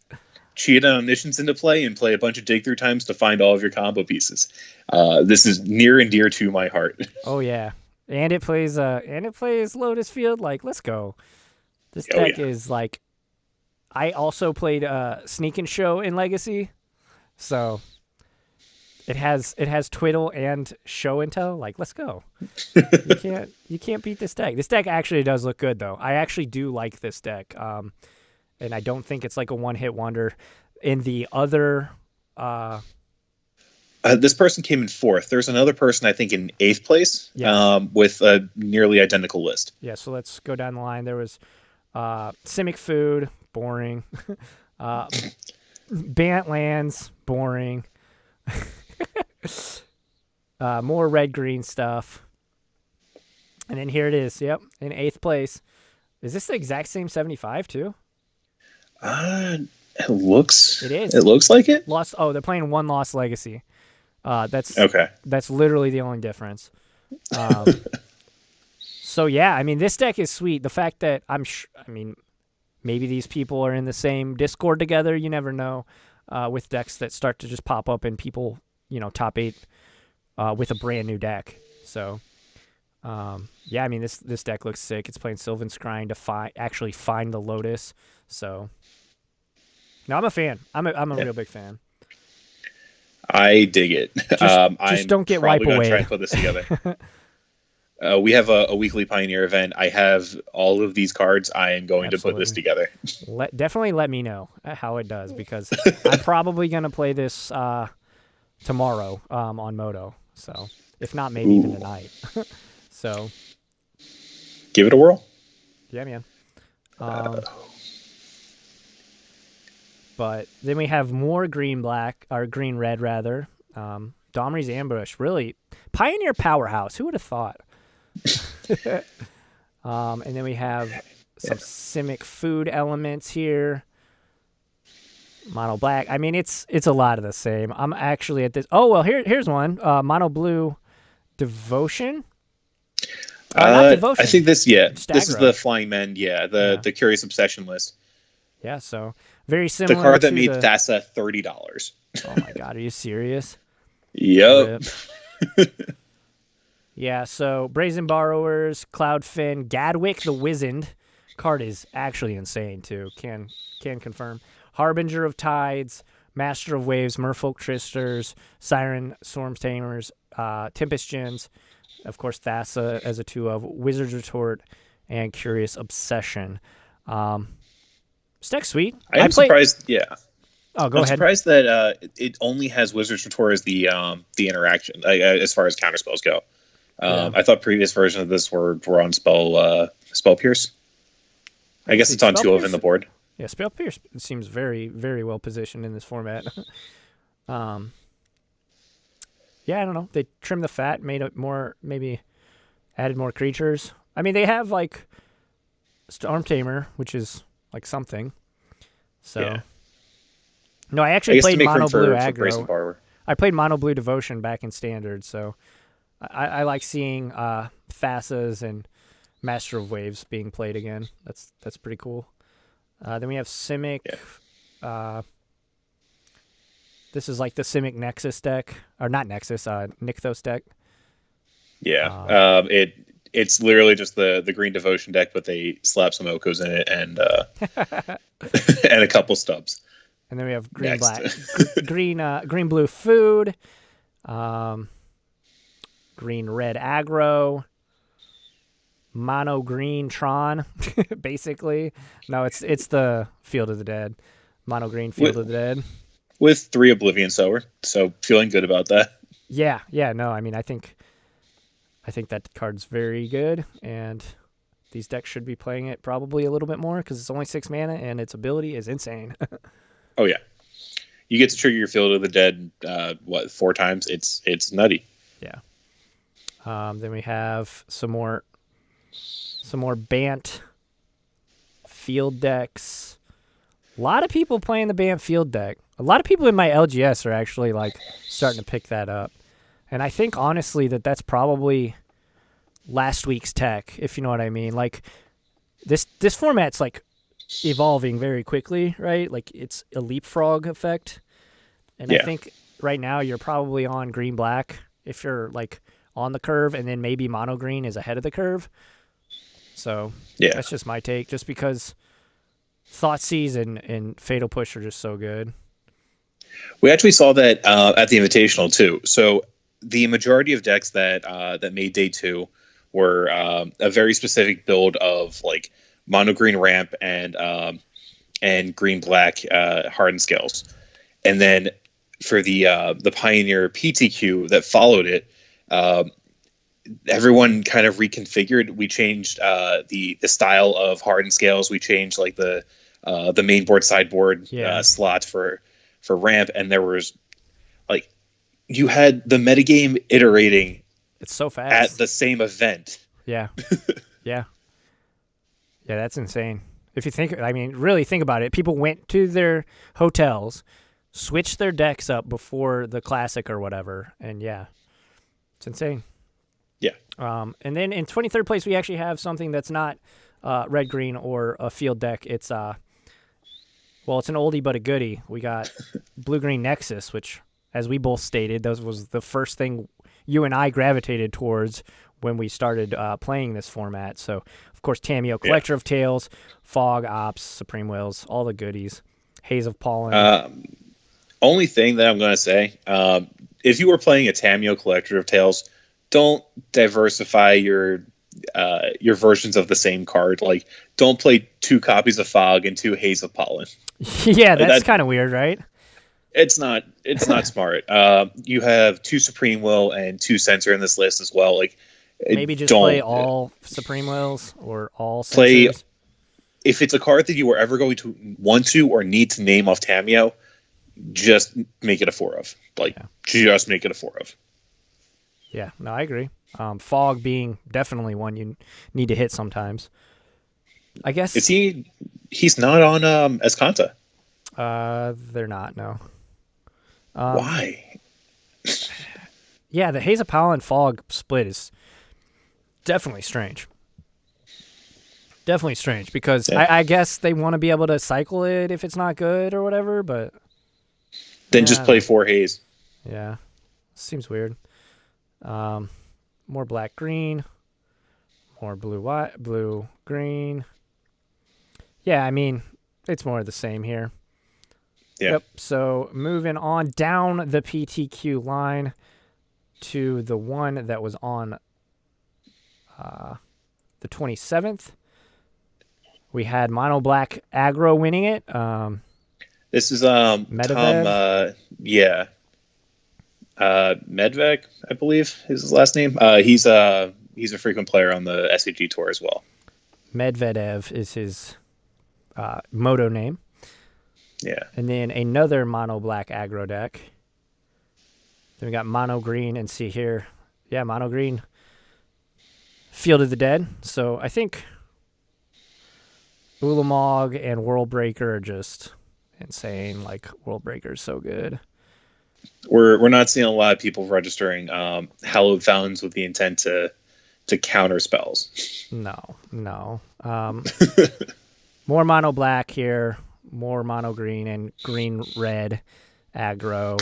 cheat an Omniscience into play and play a bunch of dig through times to find all of your combo pieces. This is near and dear to my heart. Oh yeah, and it plays Lotus Field. Like, let's go. This deck is like. I also played Sneak and Show in Legacy, so it has Twiddle and Show and Tell. Like, let's go. You can't beat this deck. This deck actually does look good, though. I actually do like this deck, and I don't think it's like a one-hit wonder. In the other, this person came in 4th. There's another person I think in 8th place, with a nearly identical list. Yeah, so let's go down the line. There was Simic Food. Boring. Bant Lands, boring. More red-green stuff. And then here it is. Yep, in 8th place. Is this the exact same 75 too? It looks. It is. It looks like it. Lost. Oh, they're playing one Lost Legacy. That's okay. That's literally the only difference. So yeah, I mean, this deck is sweet. The fact that maybe these people are in the same Discord together. You never know with decks that start to just pop up and people, top 8 with a brand new deck. So, yeah, I mean, this deck looks sick. It's playing Sylvan Scrying to actually find the Lotus. So, no, I'm a fan. I'm a real big fan. I dig it. Just don't get wipe away. Try and put this together. We have a weekly Pioneer event. I have all of these cards. I am going to put this together. Definitely let me know how it does, because I'm probably going to play this tomorrow on Moto. So, if not, maybe even tonight. So, give it a whirl. Yeah, man. But then we have more green-black, or green-red, rather. Domri's Ambush, really. Pioneer powerhouse. Who would have thought? And then we have some Simic food elements here. Mono black. I mean, it's a lot of the same. I'm actually at this. Oh well, here's one. Mono blue Devotion. Not Devotion. I think this. Yeah, this is Stagro. the Flying Men. Yeah, the Curious Obsession list. Yeah, so very similar. The card that to made Thassa $30. Oh my god, are you serious? Yep. Yeah, so Brazen Borrowers, Cloudfin, Gadwick the Wizened card is actually insane too. Can confirm. Harbinger of Tides, Master of Waves, Merfolk Tristers, Siren Storm Tamers, Tempest Gens, of course Thassa as a 2 of, Wizard's Retort, and Curious Obsession. Stack sweet. I'm surprised. Yeah. Oh, go I'm ahead. surprised that it only has Wizard's Retort as the interaction as far as counterspells go. I thought previous versions of this were on Spell Pierce. I guess it's on 2 of in the board. Yeah, Spell Pierce seems very, very well positioned in this format. Yeah, I don't know. They trimmed the fat, made it more, maybe added more creatures. I mean, they have like Storm Tamer, which is like something. So, yeah. No, I actually played Mono Blue Aggro. I played Mono Blue Devotion back in Standard, so I like seeing Thassas and Master of Waves being played again. That's pretty cool. Then we have Simic. Yeah. This is like the Simic Nexus deck, or not Nexus, Nykthos deck. Yeah, it's literally just the green Devotion deck, but they slap some Okos in it and and a couple stubs. And then we have green black, green blue food, green red aggro, mono green Tron, basically. No, it's the Field of the Dead, mono green Field of the Dead with 3 Oblivion Sower. So feeling good about that. Yeah. No, I mean, I think that card's very good, and these decks should be playing it probably a little bit more because it's only 6 mana and its ability is insane. Oh yeah, you get to trigger your Field of the Dead 4 times? It's nutty. Yeah. Then we have some more Bant field decks. A lot of people playing the Bant field deck. A lot of people in my LGS are actually like starting to pick that up. And I think honestly that's probably last week's tech, if you know what I mean. Like this format's like evolving very quickly, right? Like it's a leapfrog effect. And I think right now you're probably on green black if you're like on the curve, and then maybe mono green is ahead of the curve. So that's just my take, just because Thoughtseize and Fatal Push are just so good. We actually saw that at the Invitational too. So the majority of decks that made day 2 were a very specific build of like mono green ramp and green black hardened scales. And then for the Pioneer PTQ that followed it, everyone kind of reconfigured. We changed the style of hardened scales. We changed like the main board sideboard slot for ramp, and there was like you had the metagame iterating. It's so fast at the same event. Yeah. Yeah, that's insane. If you think, I mean, really think about it. People went to their hotels, switched their decks up before the Classic or whatever, and it's insane. Yeah. And then in 23rd place, we actually have something that's not red green or a field deck. It's it's an oldie but a goodie. We got blue green Nexus, which, as we both stated, that was the first thing you and I gravitated towards when we started playing this format. So, of course, Tamiyo, Collector of Tales, Fog, Ops, Supreme Wills, all the goodies. Haze of Pollen. Only thing that I'm going to say, if you were playing a Tamiyo, Collector of Tales, don't diversify your versions of the same card. Like, don't play 2 copies of Fog and 2 Haze of Pollen. Yeah, that's kind of weird, right? It's not smart. You have 2 Supreme Will and 2 Censor in this list as well. Like, Maybe just Don't play all Supreme Wills or all play Censors. if it's a card that you are ever going to want to or need to name off Tameo. Just make it a 4 of. Just make it a 4 of. Yeah, no, I agree. Fog being definitely one you need to hit sometimes. I guess. Is he? He's not on Escanta. They're not. No. Why? Yeah, the Hazel and Fog split is definitely strange. Definitely strange because I guess they want to be able to cycle it if it's not good or whatever, but then just play 4 Haze. Yeah, seems weird. More black green, more blue white, blue green. Yeah, I mean it's more of the same here. Yeah. Yep. So moving on down the PTQ line to the one that was on the 27th. We had Mono Black Aggro winning it. This is Medvedev? Tom. Yeah. Medved, I believe is his last name. He's a frequent player on the SAG tour as well. Medvedev is his moto name. Yeah. And then another Mono Black Aggro deck. Then we got Mono Green and see here. Yeah, Mono Green Field of the Dead. So I think Ulamog and World Breaker are just insane. Like World Breaker is so good. We're not seeing a lot of people registering hallowed fountains with the intent to counter spells. No. More Mono Black here. More Mono Green and Green Red aggro.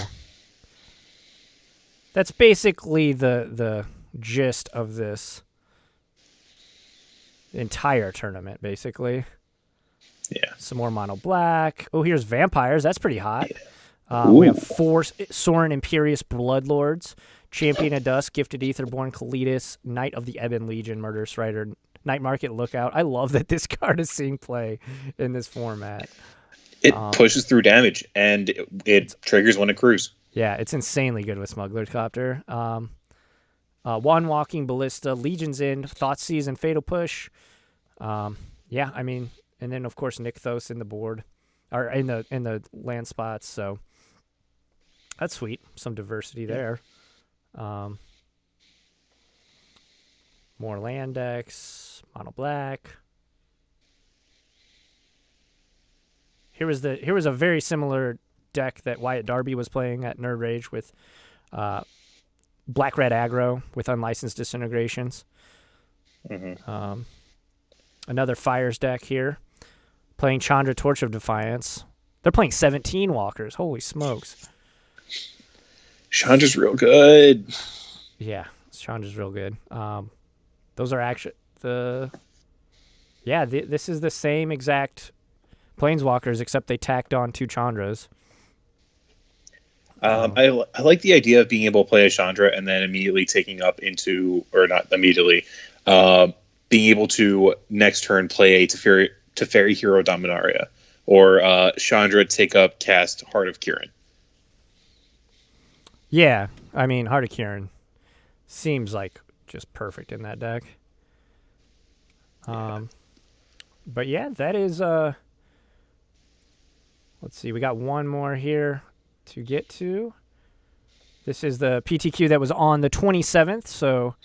That's basically the gist of this entire tournament, basically. Yeah. Some more Mono Black. Oh, here's Vampires. That's pretty hot. Yeah. We have 4 Sorin Imperious Bloodlords, Champion of Dusk, Gifted Aetherborn, Kalitas, Knight of the Ebon Legion, Murderous Rider, Night Market Lookout. I love that this card is seeing play in this format. It pushes through damage, and it triggers when it accrues. Yeah, it's insanely good with Smuggler's Copter. One Walking Ballista, Legion's End, Thoughtseize, and Fatal Push. Yeah, I mean, and then of course Nykthos in the board, or in the land spots. So that's sweet. Some diversity there. More land decks, Mono Black. Here was a very similar deck that Wyatt Darby was playing at Nerd Rage with Black Red Aggro with Unlicensed Disintegrations. Mm-hmm. Another Fires deck here, playing Chandra Torch of Defiance. They're playing 17 Walkers. Holy smokes. Chandra's real good. Yeah, Chandra's real good. Those are actually this is the same exact Planeswalkers, except they tacked on 2 Chandras. I like the idea of being able to play a Chandra and then immediately taking up into, or not immediately, being able to next turn play a Teferi Hero Dominaria, or Chandra take up cast Heart of Kirin. Yeah, I mean, Heart of Kirin seems like just perfect in that deck. But yeah, that is let's see, we got one more here to get to. This is the PTQ that was on the 27th, so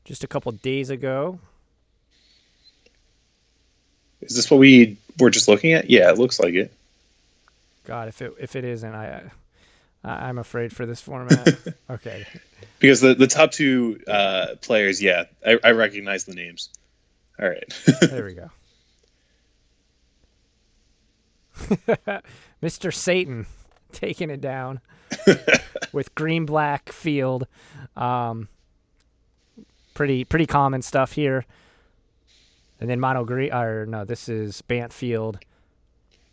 just a couple days ago. Is this what we were just looking at? Yeah, it looks like it. God, if it isn't, I'm afraid for this format. Okay. Because the top 2 players, yeah, I recognize the names. All right. There we go. Mr. Satan taking it down with green-black field. Pretty common stuff here. And then mono green, or no, this is Bant Field.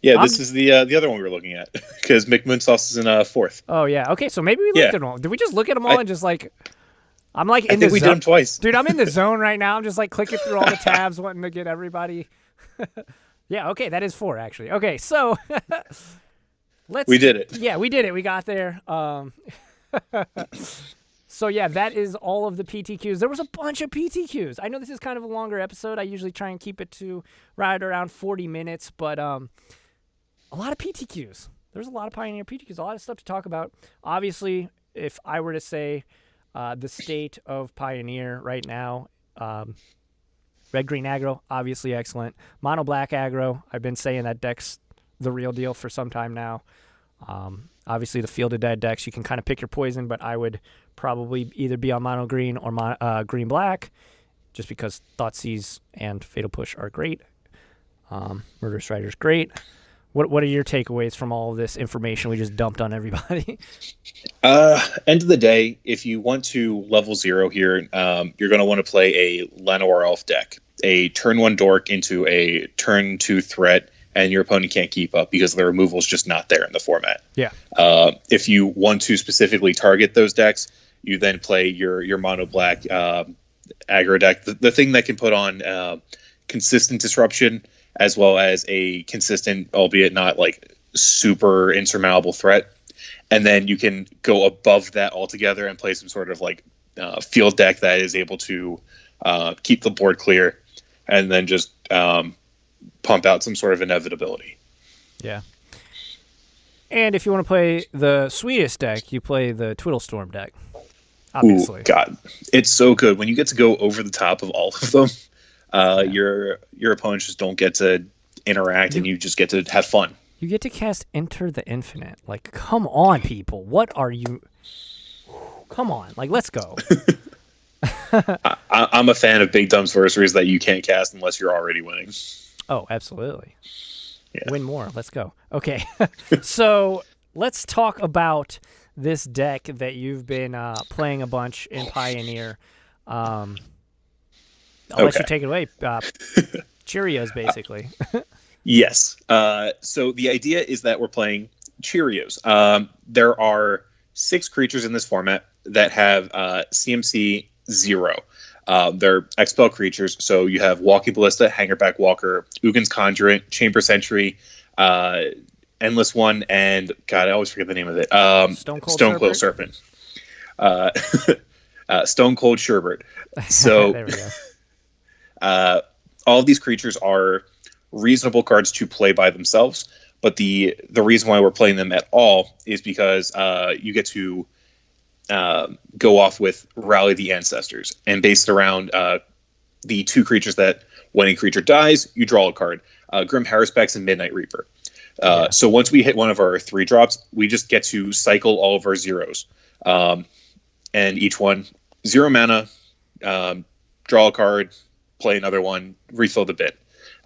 Yeah, this is the other one we were looking at, because McMunsauce is in 4th. Oh yeah, okay, so maybe we looked at them all. Did we just look at them all and just like? I'm like in I think we did them twice, dude. I'm in the zone right now. I'm just like clicking through all the tabs, wanting to get everybody. Yeah, okay, that is 4 actually. Okay, so we did it. Yeah, we did it. We got there. So yeah, that is all of the PTQs. There was a bunch of PTQs. I know this is kind of a longer episode. I usually try and keep it to right around 40 minutes, but a lot of PTQs. There's a lot of Pioneer PTQs, a lot of stuff to talk about. Obviously, if I were to say the state of Pioneer right now, red green aggro, obviously excellent. Mono black aggro, I've been saying that deck's the real deal for some time now. Obviously, the Field of Dead decks, you can kind of pick your poison, but I would probably either be on mono green or green black, just because Thoughtseize and Fatal Push are great. Murderous Rider's great. What are your takeaways from all of this information we just dumped on everybody? End of the day, if you want to level 0 here, you're going to want to play a Llanowar Elf deck. A turn 1 Dork into a turn 2 threat, and your opponent can't keep up because the removal is just not there in the format. Yeah. If you want to specifically target those decks, you then play your mono black aggro deck. The thing that can put on consistent disruption, as well as a consistent, albeit not like super insurmountable threat. And then you can go above that altogether and play some sort of like field deck that is able to keep the board clear, and then just pump out some sort of inevitability. Yeah. And if you want to play the sweetest deck, you play the Twiddlestorm deck. Obviously. Ooh, God, it's so good when you get to go over the top of all of them. Your opponents just don't get to interact, and you just get to have fun. You get to cast Enter the Infinite. Like, come on, people. What are you... Come on. Like, let's go. I'm a fan of big dumb sorceries that you can't cast unless you're already winning. Oh, absolutely. Yeah. Win more. Let's go. Okay. So let's talk about this deck that you've been playing a bunch in Pioneer. I'll let you take it away. Cheerios, basically. Yes. So the idea is that we're playing Cheerios. There are 6 creatures in this format that have CMC 0. They're Expel creatures, so you have Walking Ballista, Hangerback Walker, Ugin's Conjurant, Chamber Sentry, Endless One, and God, I always forget the name of it. Stone Cold Serpent. Stone Cold Sherbert. So there we go. all of these creatures are reasonable cards to play by themselves, but the reason why we're playing them at all is because you get to go off with Rally the Ancestors, and based around the 2 creatures that when a creature dies, you draw a card. Grim Haruspex and Midnight Reaper. So once we hit one of our 3 drops, we just get to cycle all of our zeros. And each one, 0 mana, draw a card, play another one, refill the bit.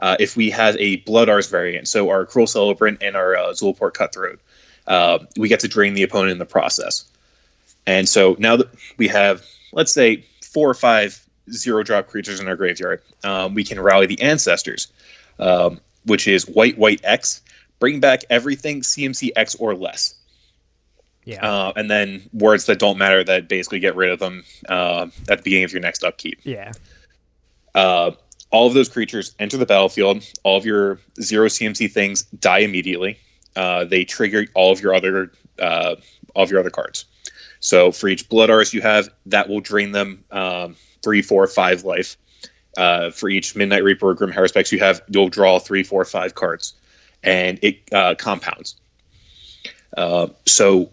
If we have a Blood Ars variant, so our Cruel Celebrant and our Zulaport Cutthroat, we get to drain the opponent in the process. And so now that we have, let's say, 4 or 5 0-drop creatures in our graveyard, we can Rally the Ancestors, which is white X, bring back everything CMC X or less. Yeah. And then words that don't matter that basically get rid of them at the beginning of your next upkeep. Yeah. All of those creatures enter the battlefield. All of your 0 CMC things die immediately. They trigger all of your other cards. So for each Blood Ars you have, that will drain them 3, 4, 5 life. For each Midnight Reaper or Grim Haruspex you have, you'll draw 3, 4, 5 cards, and it compounds. So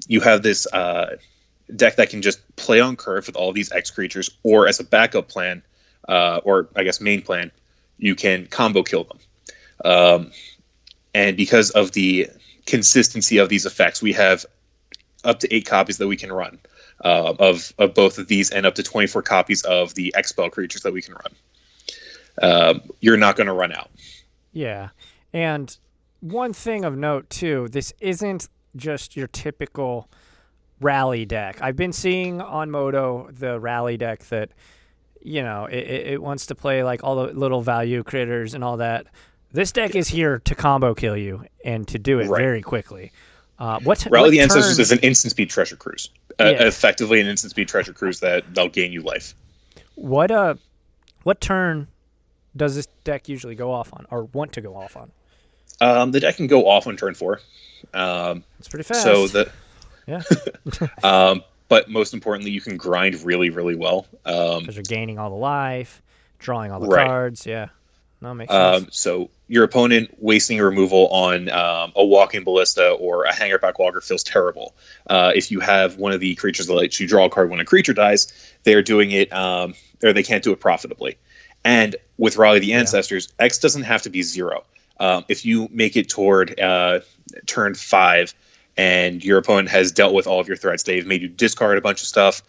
you have this deck that can just play on curve with all these X creatures, or as a backup plan, or I guess main plan, you can combo kill them. And because of the consistency of these effects, we have up to 8 copies that we can run of both of these, and up to 24 copies of the Expel creatures that we can run. You're not going to run out. Yeah. And one thing of note, too, this isn't just your typical rally deck. I've been seeing on Moto the rally deck that, you know, it wants to play like all the little value critters and all that. This deck is here to combo kill you and to do it very quickly. Rally the Ancestors is an instant speed treasure cruise. Effectively an instant speed treasure cruise that'll gain you life. What turn does this deck usually go off on, or want to go off on? The deck can go off on turn 4. It's pretty fast. So but most importantly, you can grind really, really well. Because you're gaining all the life, drawing all the Right. cards. Yeah. No, makes sense. So your opponent wasting a removal on a walking ballista or a hangerback walker feels terrible. If you have one of the creatures that lets you draw a card when a creature dies, they're doing it, or they can't do it profitably. And with Rally the Ancestors, X doesn't have to be 0. If you make it toward turn 5 and your opponent has dealt with all of your threats, they've made you discard a bunch of stuff.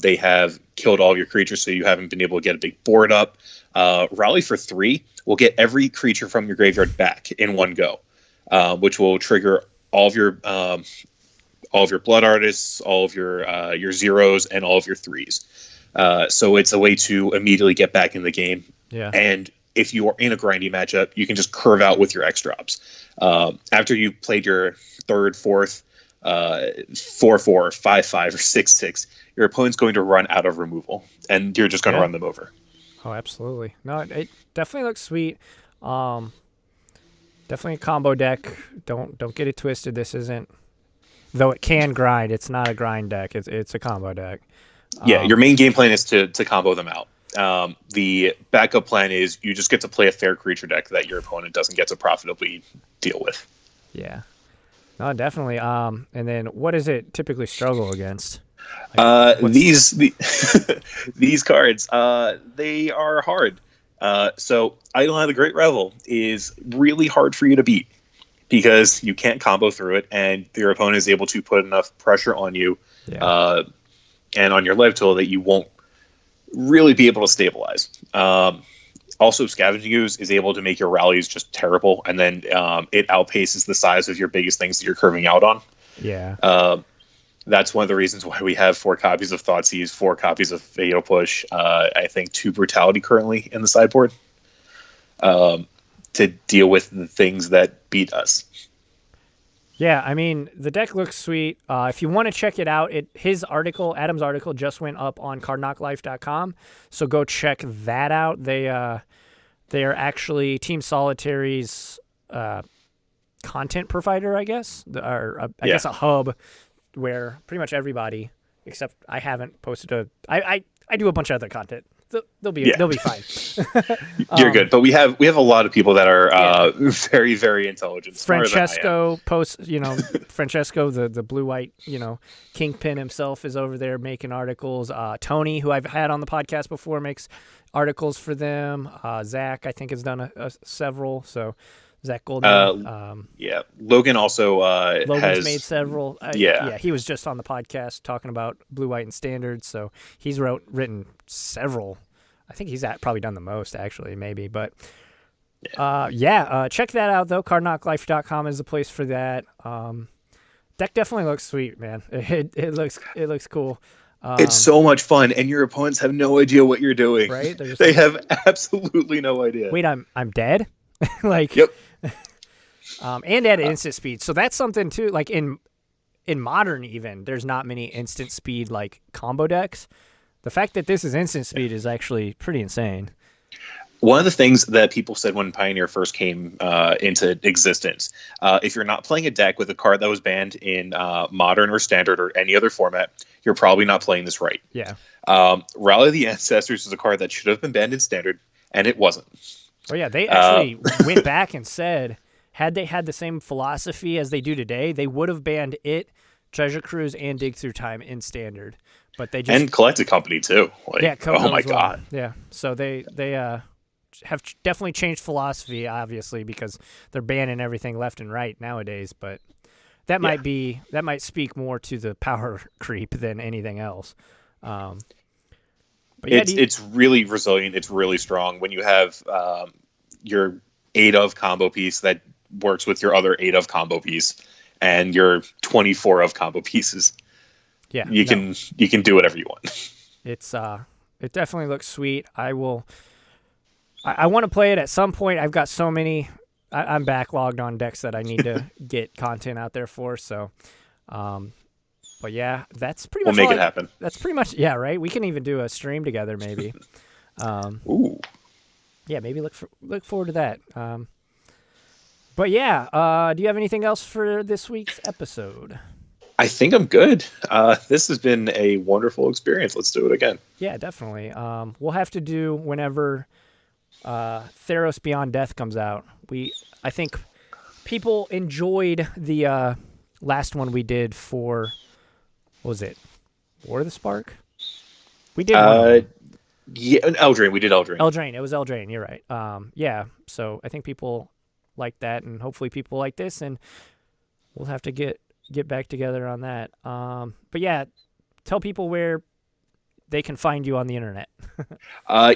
They have killed all of your creatures, so you haven't been able to get a big board up. Rally for 3 will get every creature from your graveyard back in one go, which will trigger all of your blood artists, all of your zeros, and all of your 3s. So it's a way to immediately get back in the game. Yeah. And if you are in a grindy matchup, you can just curve out with your X drops. After you've played your 3rd, 4th, 4/4, 5/5, or 6/6, your opponent's going to run out of removal, and you're just going to run them over. Oh, absolutely. No, it definitely looks sweet. Definitely a combo deck. Don't get it twisted. This isn't, though it can grind. It's not a grind deck. It's a combo deck. Yeah, your main game plan is to combo them out. The backup plan is you just get to play a fair creature deck that your opponent doesn't get to profitably deal with. Yeah. No, definitely. And then what does it typically struggle against? These cards, they are hard. So Eidolon the Great Revel is really hard for you to beat because you can't combo through it, and your opponent is able to put enough pressure on you and on your live tool that you won't really be able to stabilize. Also, Scavenging Ooze is able to make your rallies just terrible, and then it outpaces the size of your biggest things that you're curving out on. Yeah. That's one of the reasons why we have 4 copies of Thoughtseize, 4 copies of Fatal Push, I think 2 Brutality currently in the sideboard, to deal with the things that beat us. Yeah, I mean, the deck looks sweet. If you want to check it out, Adam's article just went up on cardknocklife.com, so go check that out. They are actually Team Solitary's content provider, I guess, or I guess a hub where pretty much everybody, except I haven't posted I do a bunch of other content. They'll be fine. You're good, but we have a lot of people that are very, very intelligent. Francesco posts, Francesco, the blue-white, kingpin himself is over there making articles. Tony, who I've had on the podcast before, makes articles for them. Zach, I think, has done several. So Zach Goldman. Logan also Logan's made several. He was just on the podcast talking about blue, white, and standards. So he's written several. I think he's probably done the most, actually, maybe. But check that out though. Cardknocklife.com is the place for that. Deck definitely looks sweet, man. It looks cool. It's so much fun, and your opponents have no idea what you're doing. Right? They have absolutely no idea. Wait, I'm dead. Yep. And at instant speed. So that's something too. Like in Modern, even there's not many instant speed like combo decks. The fact that this is instant speed is actually pretty insane. One of the things that people said when Pioneer first came into existence, if you're not playing a deck with a card that was banned in Modern or Standard or any other format, you're probably not playing this right. Yeah. Rally of the Ancestors is a card that should have been banned in Standard, and it wasn't. Oh yeah, they actually went back and said, had they had the same philosophy as they do today, they would have banned it, Treasure Cruise, and Dig Through Time in Standard. But they just and Collected Company too. Oh my god. Yeah. So they have definitely changed philosophy, obviously, because they're banning everything left and right nowadays. But that might speak more to the power creep than anything else. But it's really resilient. It's really strong when you have your 8 of combo piece that works with your other 8 of combo piece and your 24 of combo pieces. Yeah, you can do whatever you want. It definitely looks sweet. I want to play it at some point. I've got so many. I'm backlogged on decks that I need to get content out there for. So, but yeah, that's pretty much. We'll make it happen. That's pretty much right. We can even do a stream together, maybe. Ooh. Yeah, maybe look forward to that. But yeah, do you have anything else for this week's episode? I think I'm good. This has been a wonderful experience. Let's do it again. Yeah, definitely. We'll have to do whenever Theros Beyond Death comes out. I think people enjoyed the last one we did for, what was it? War of the Spark? We did one. Yeah, Eldraine. We did Eldraine. Eldraine. It was Eldraine. You're right. Yeah. So I think people like that, and hopefully people like this, and we'll have to get back together on that. But yeah, tell people where they can find you on the internet.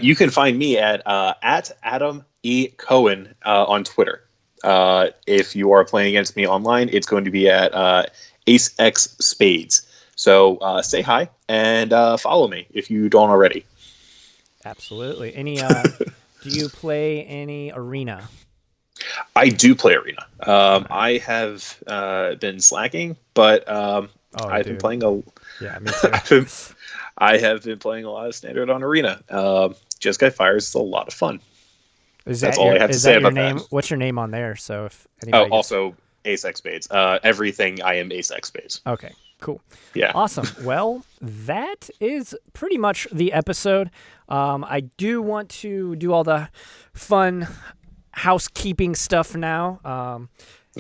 You can find me at Adam E. Cohen on Twitter. If you are playing against me online, it's going to be at Ace X Spades. So say hi and follow me if you don't already. Absolutely. Do you play any Arena? I do play Arena. I have been slacking, but I've been playing Yeah, me too. I have been playing a lot of Standard on Arena. Jeskai Fires is a lot of fun. That's all I have to say about that. What's your name on there? So if anybody also Ace X Spades. Everything I am Ace X Spades. Okay, cool. Yeah. Awesome. Well, that is pretty much the episode. I do want to do all the fun housekeeping stuff now.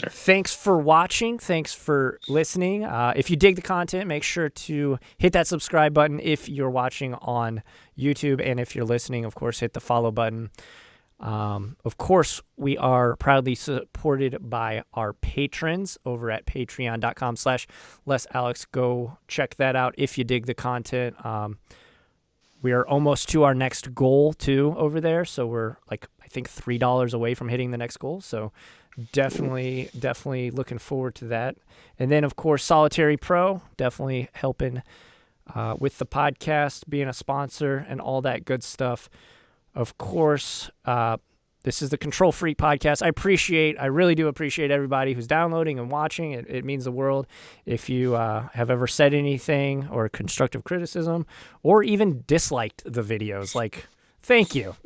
Thanks for watching. Thanks for listening. If you dig the content, make sure to hit that subscribe button if you're watching on YouTube. And if you're listening, of course, hit the follow button. Of course, we are proudly supported by our patrons over at patreon.com/LessAlex. Go check that out if you dig the content. We are almost to our next goal, too, over there. So we're, I think $3 away from hitting the next goal. So definitely looking forward to that. And then, of course, SolitaryPro, definitely helping with the podcast, being a sponsor, and all that good stuff. Of course, this is the Control Freak podcast. I really do appreciate everybody who's downloading and watching. It means the world. If you have ever said anything or constructive criticism or even disliked the videos, thank you.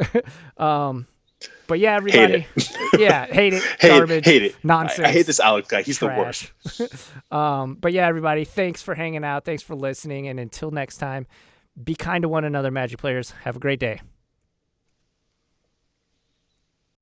But yeah, everybody. Hate it. Garbage. Hate it. Nonsense. I hate this Alex guy. He's trash. The worst. But yeah, everybody, thanks for hanging out. Thanks for listening. And until next time, be kind to one another, Magic players. Have a great day.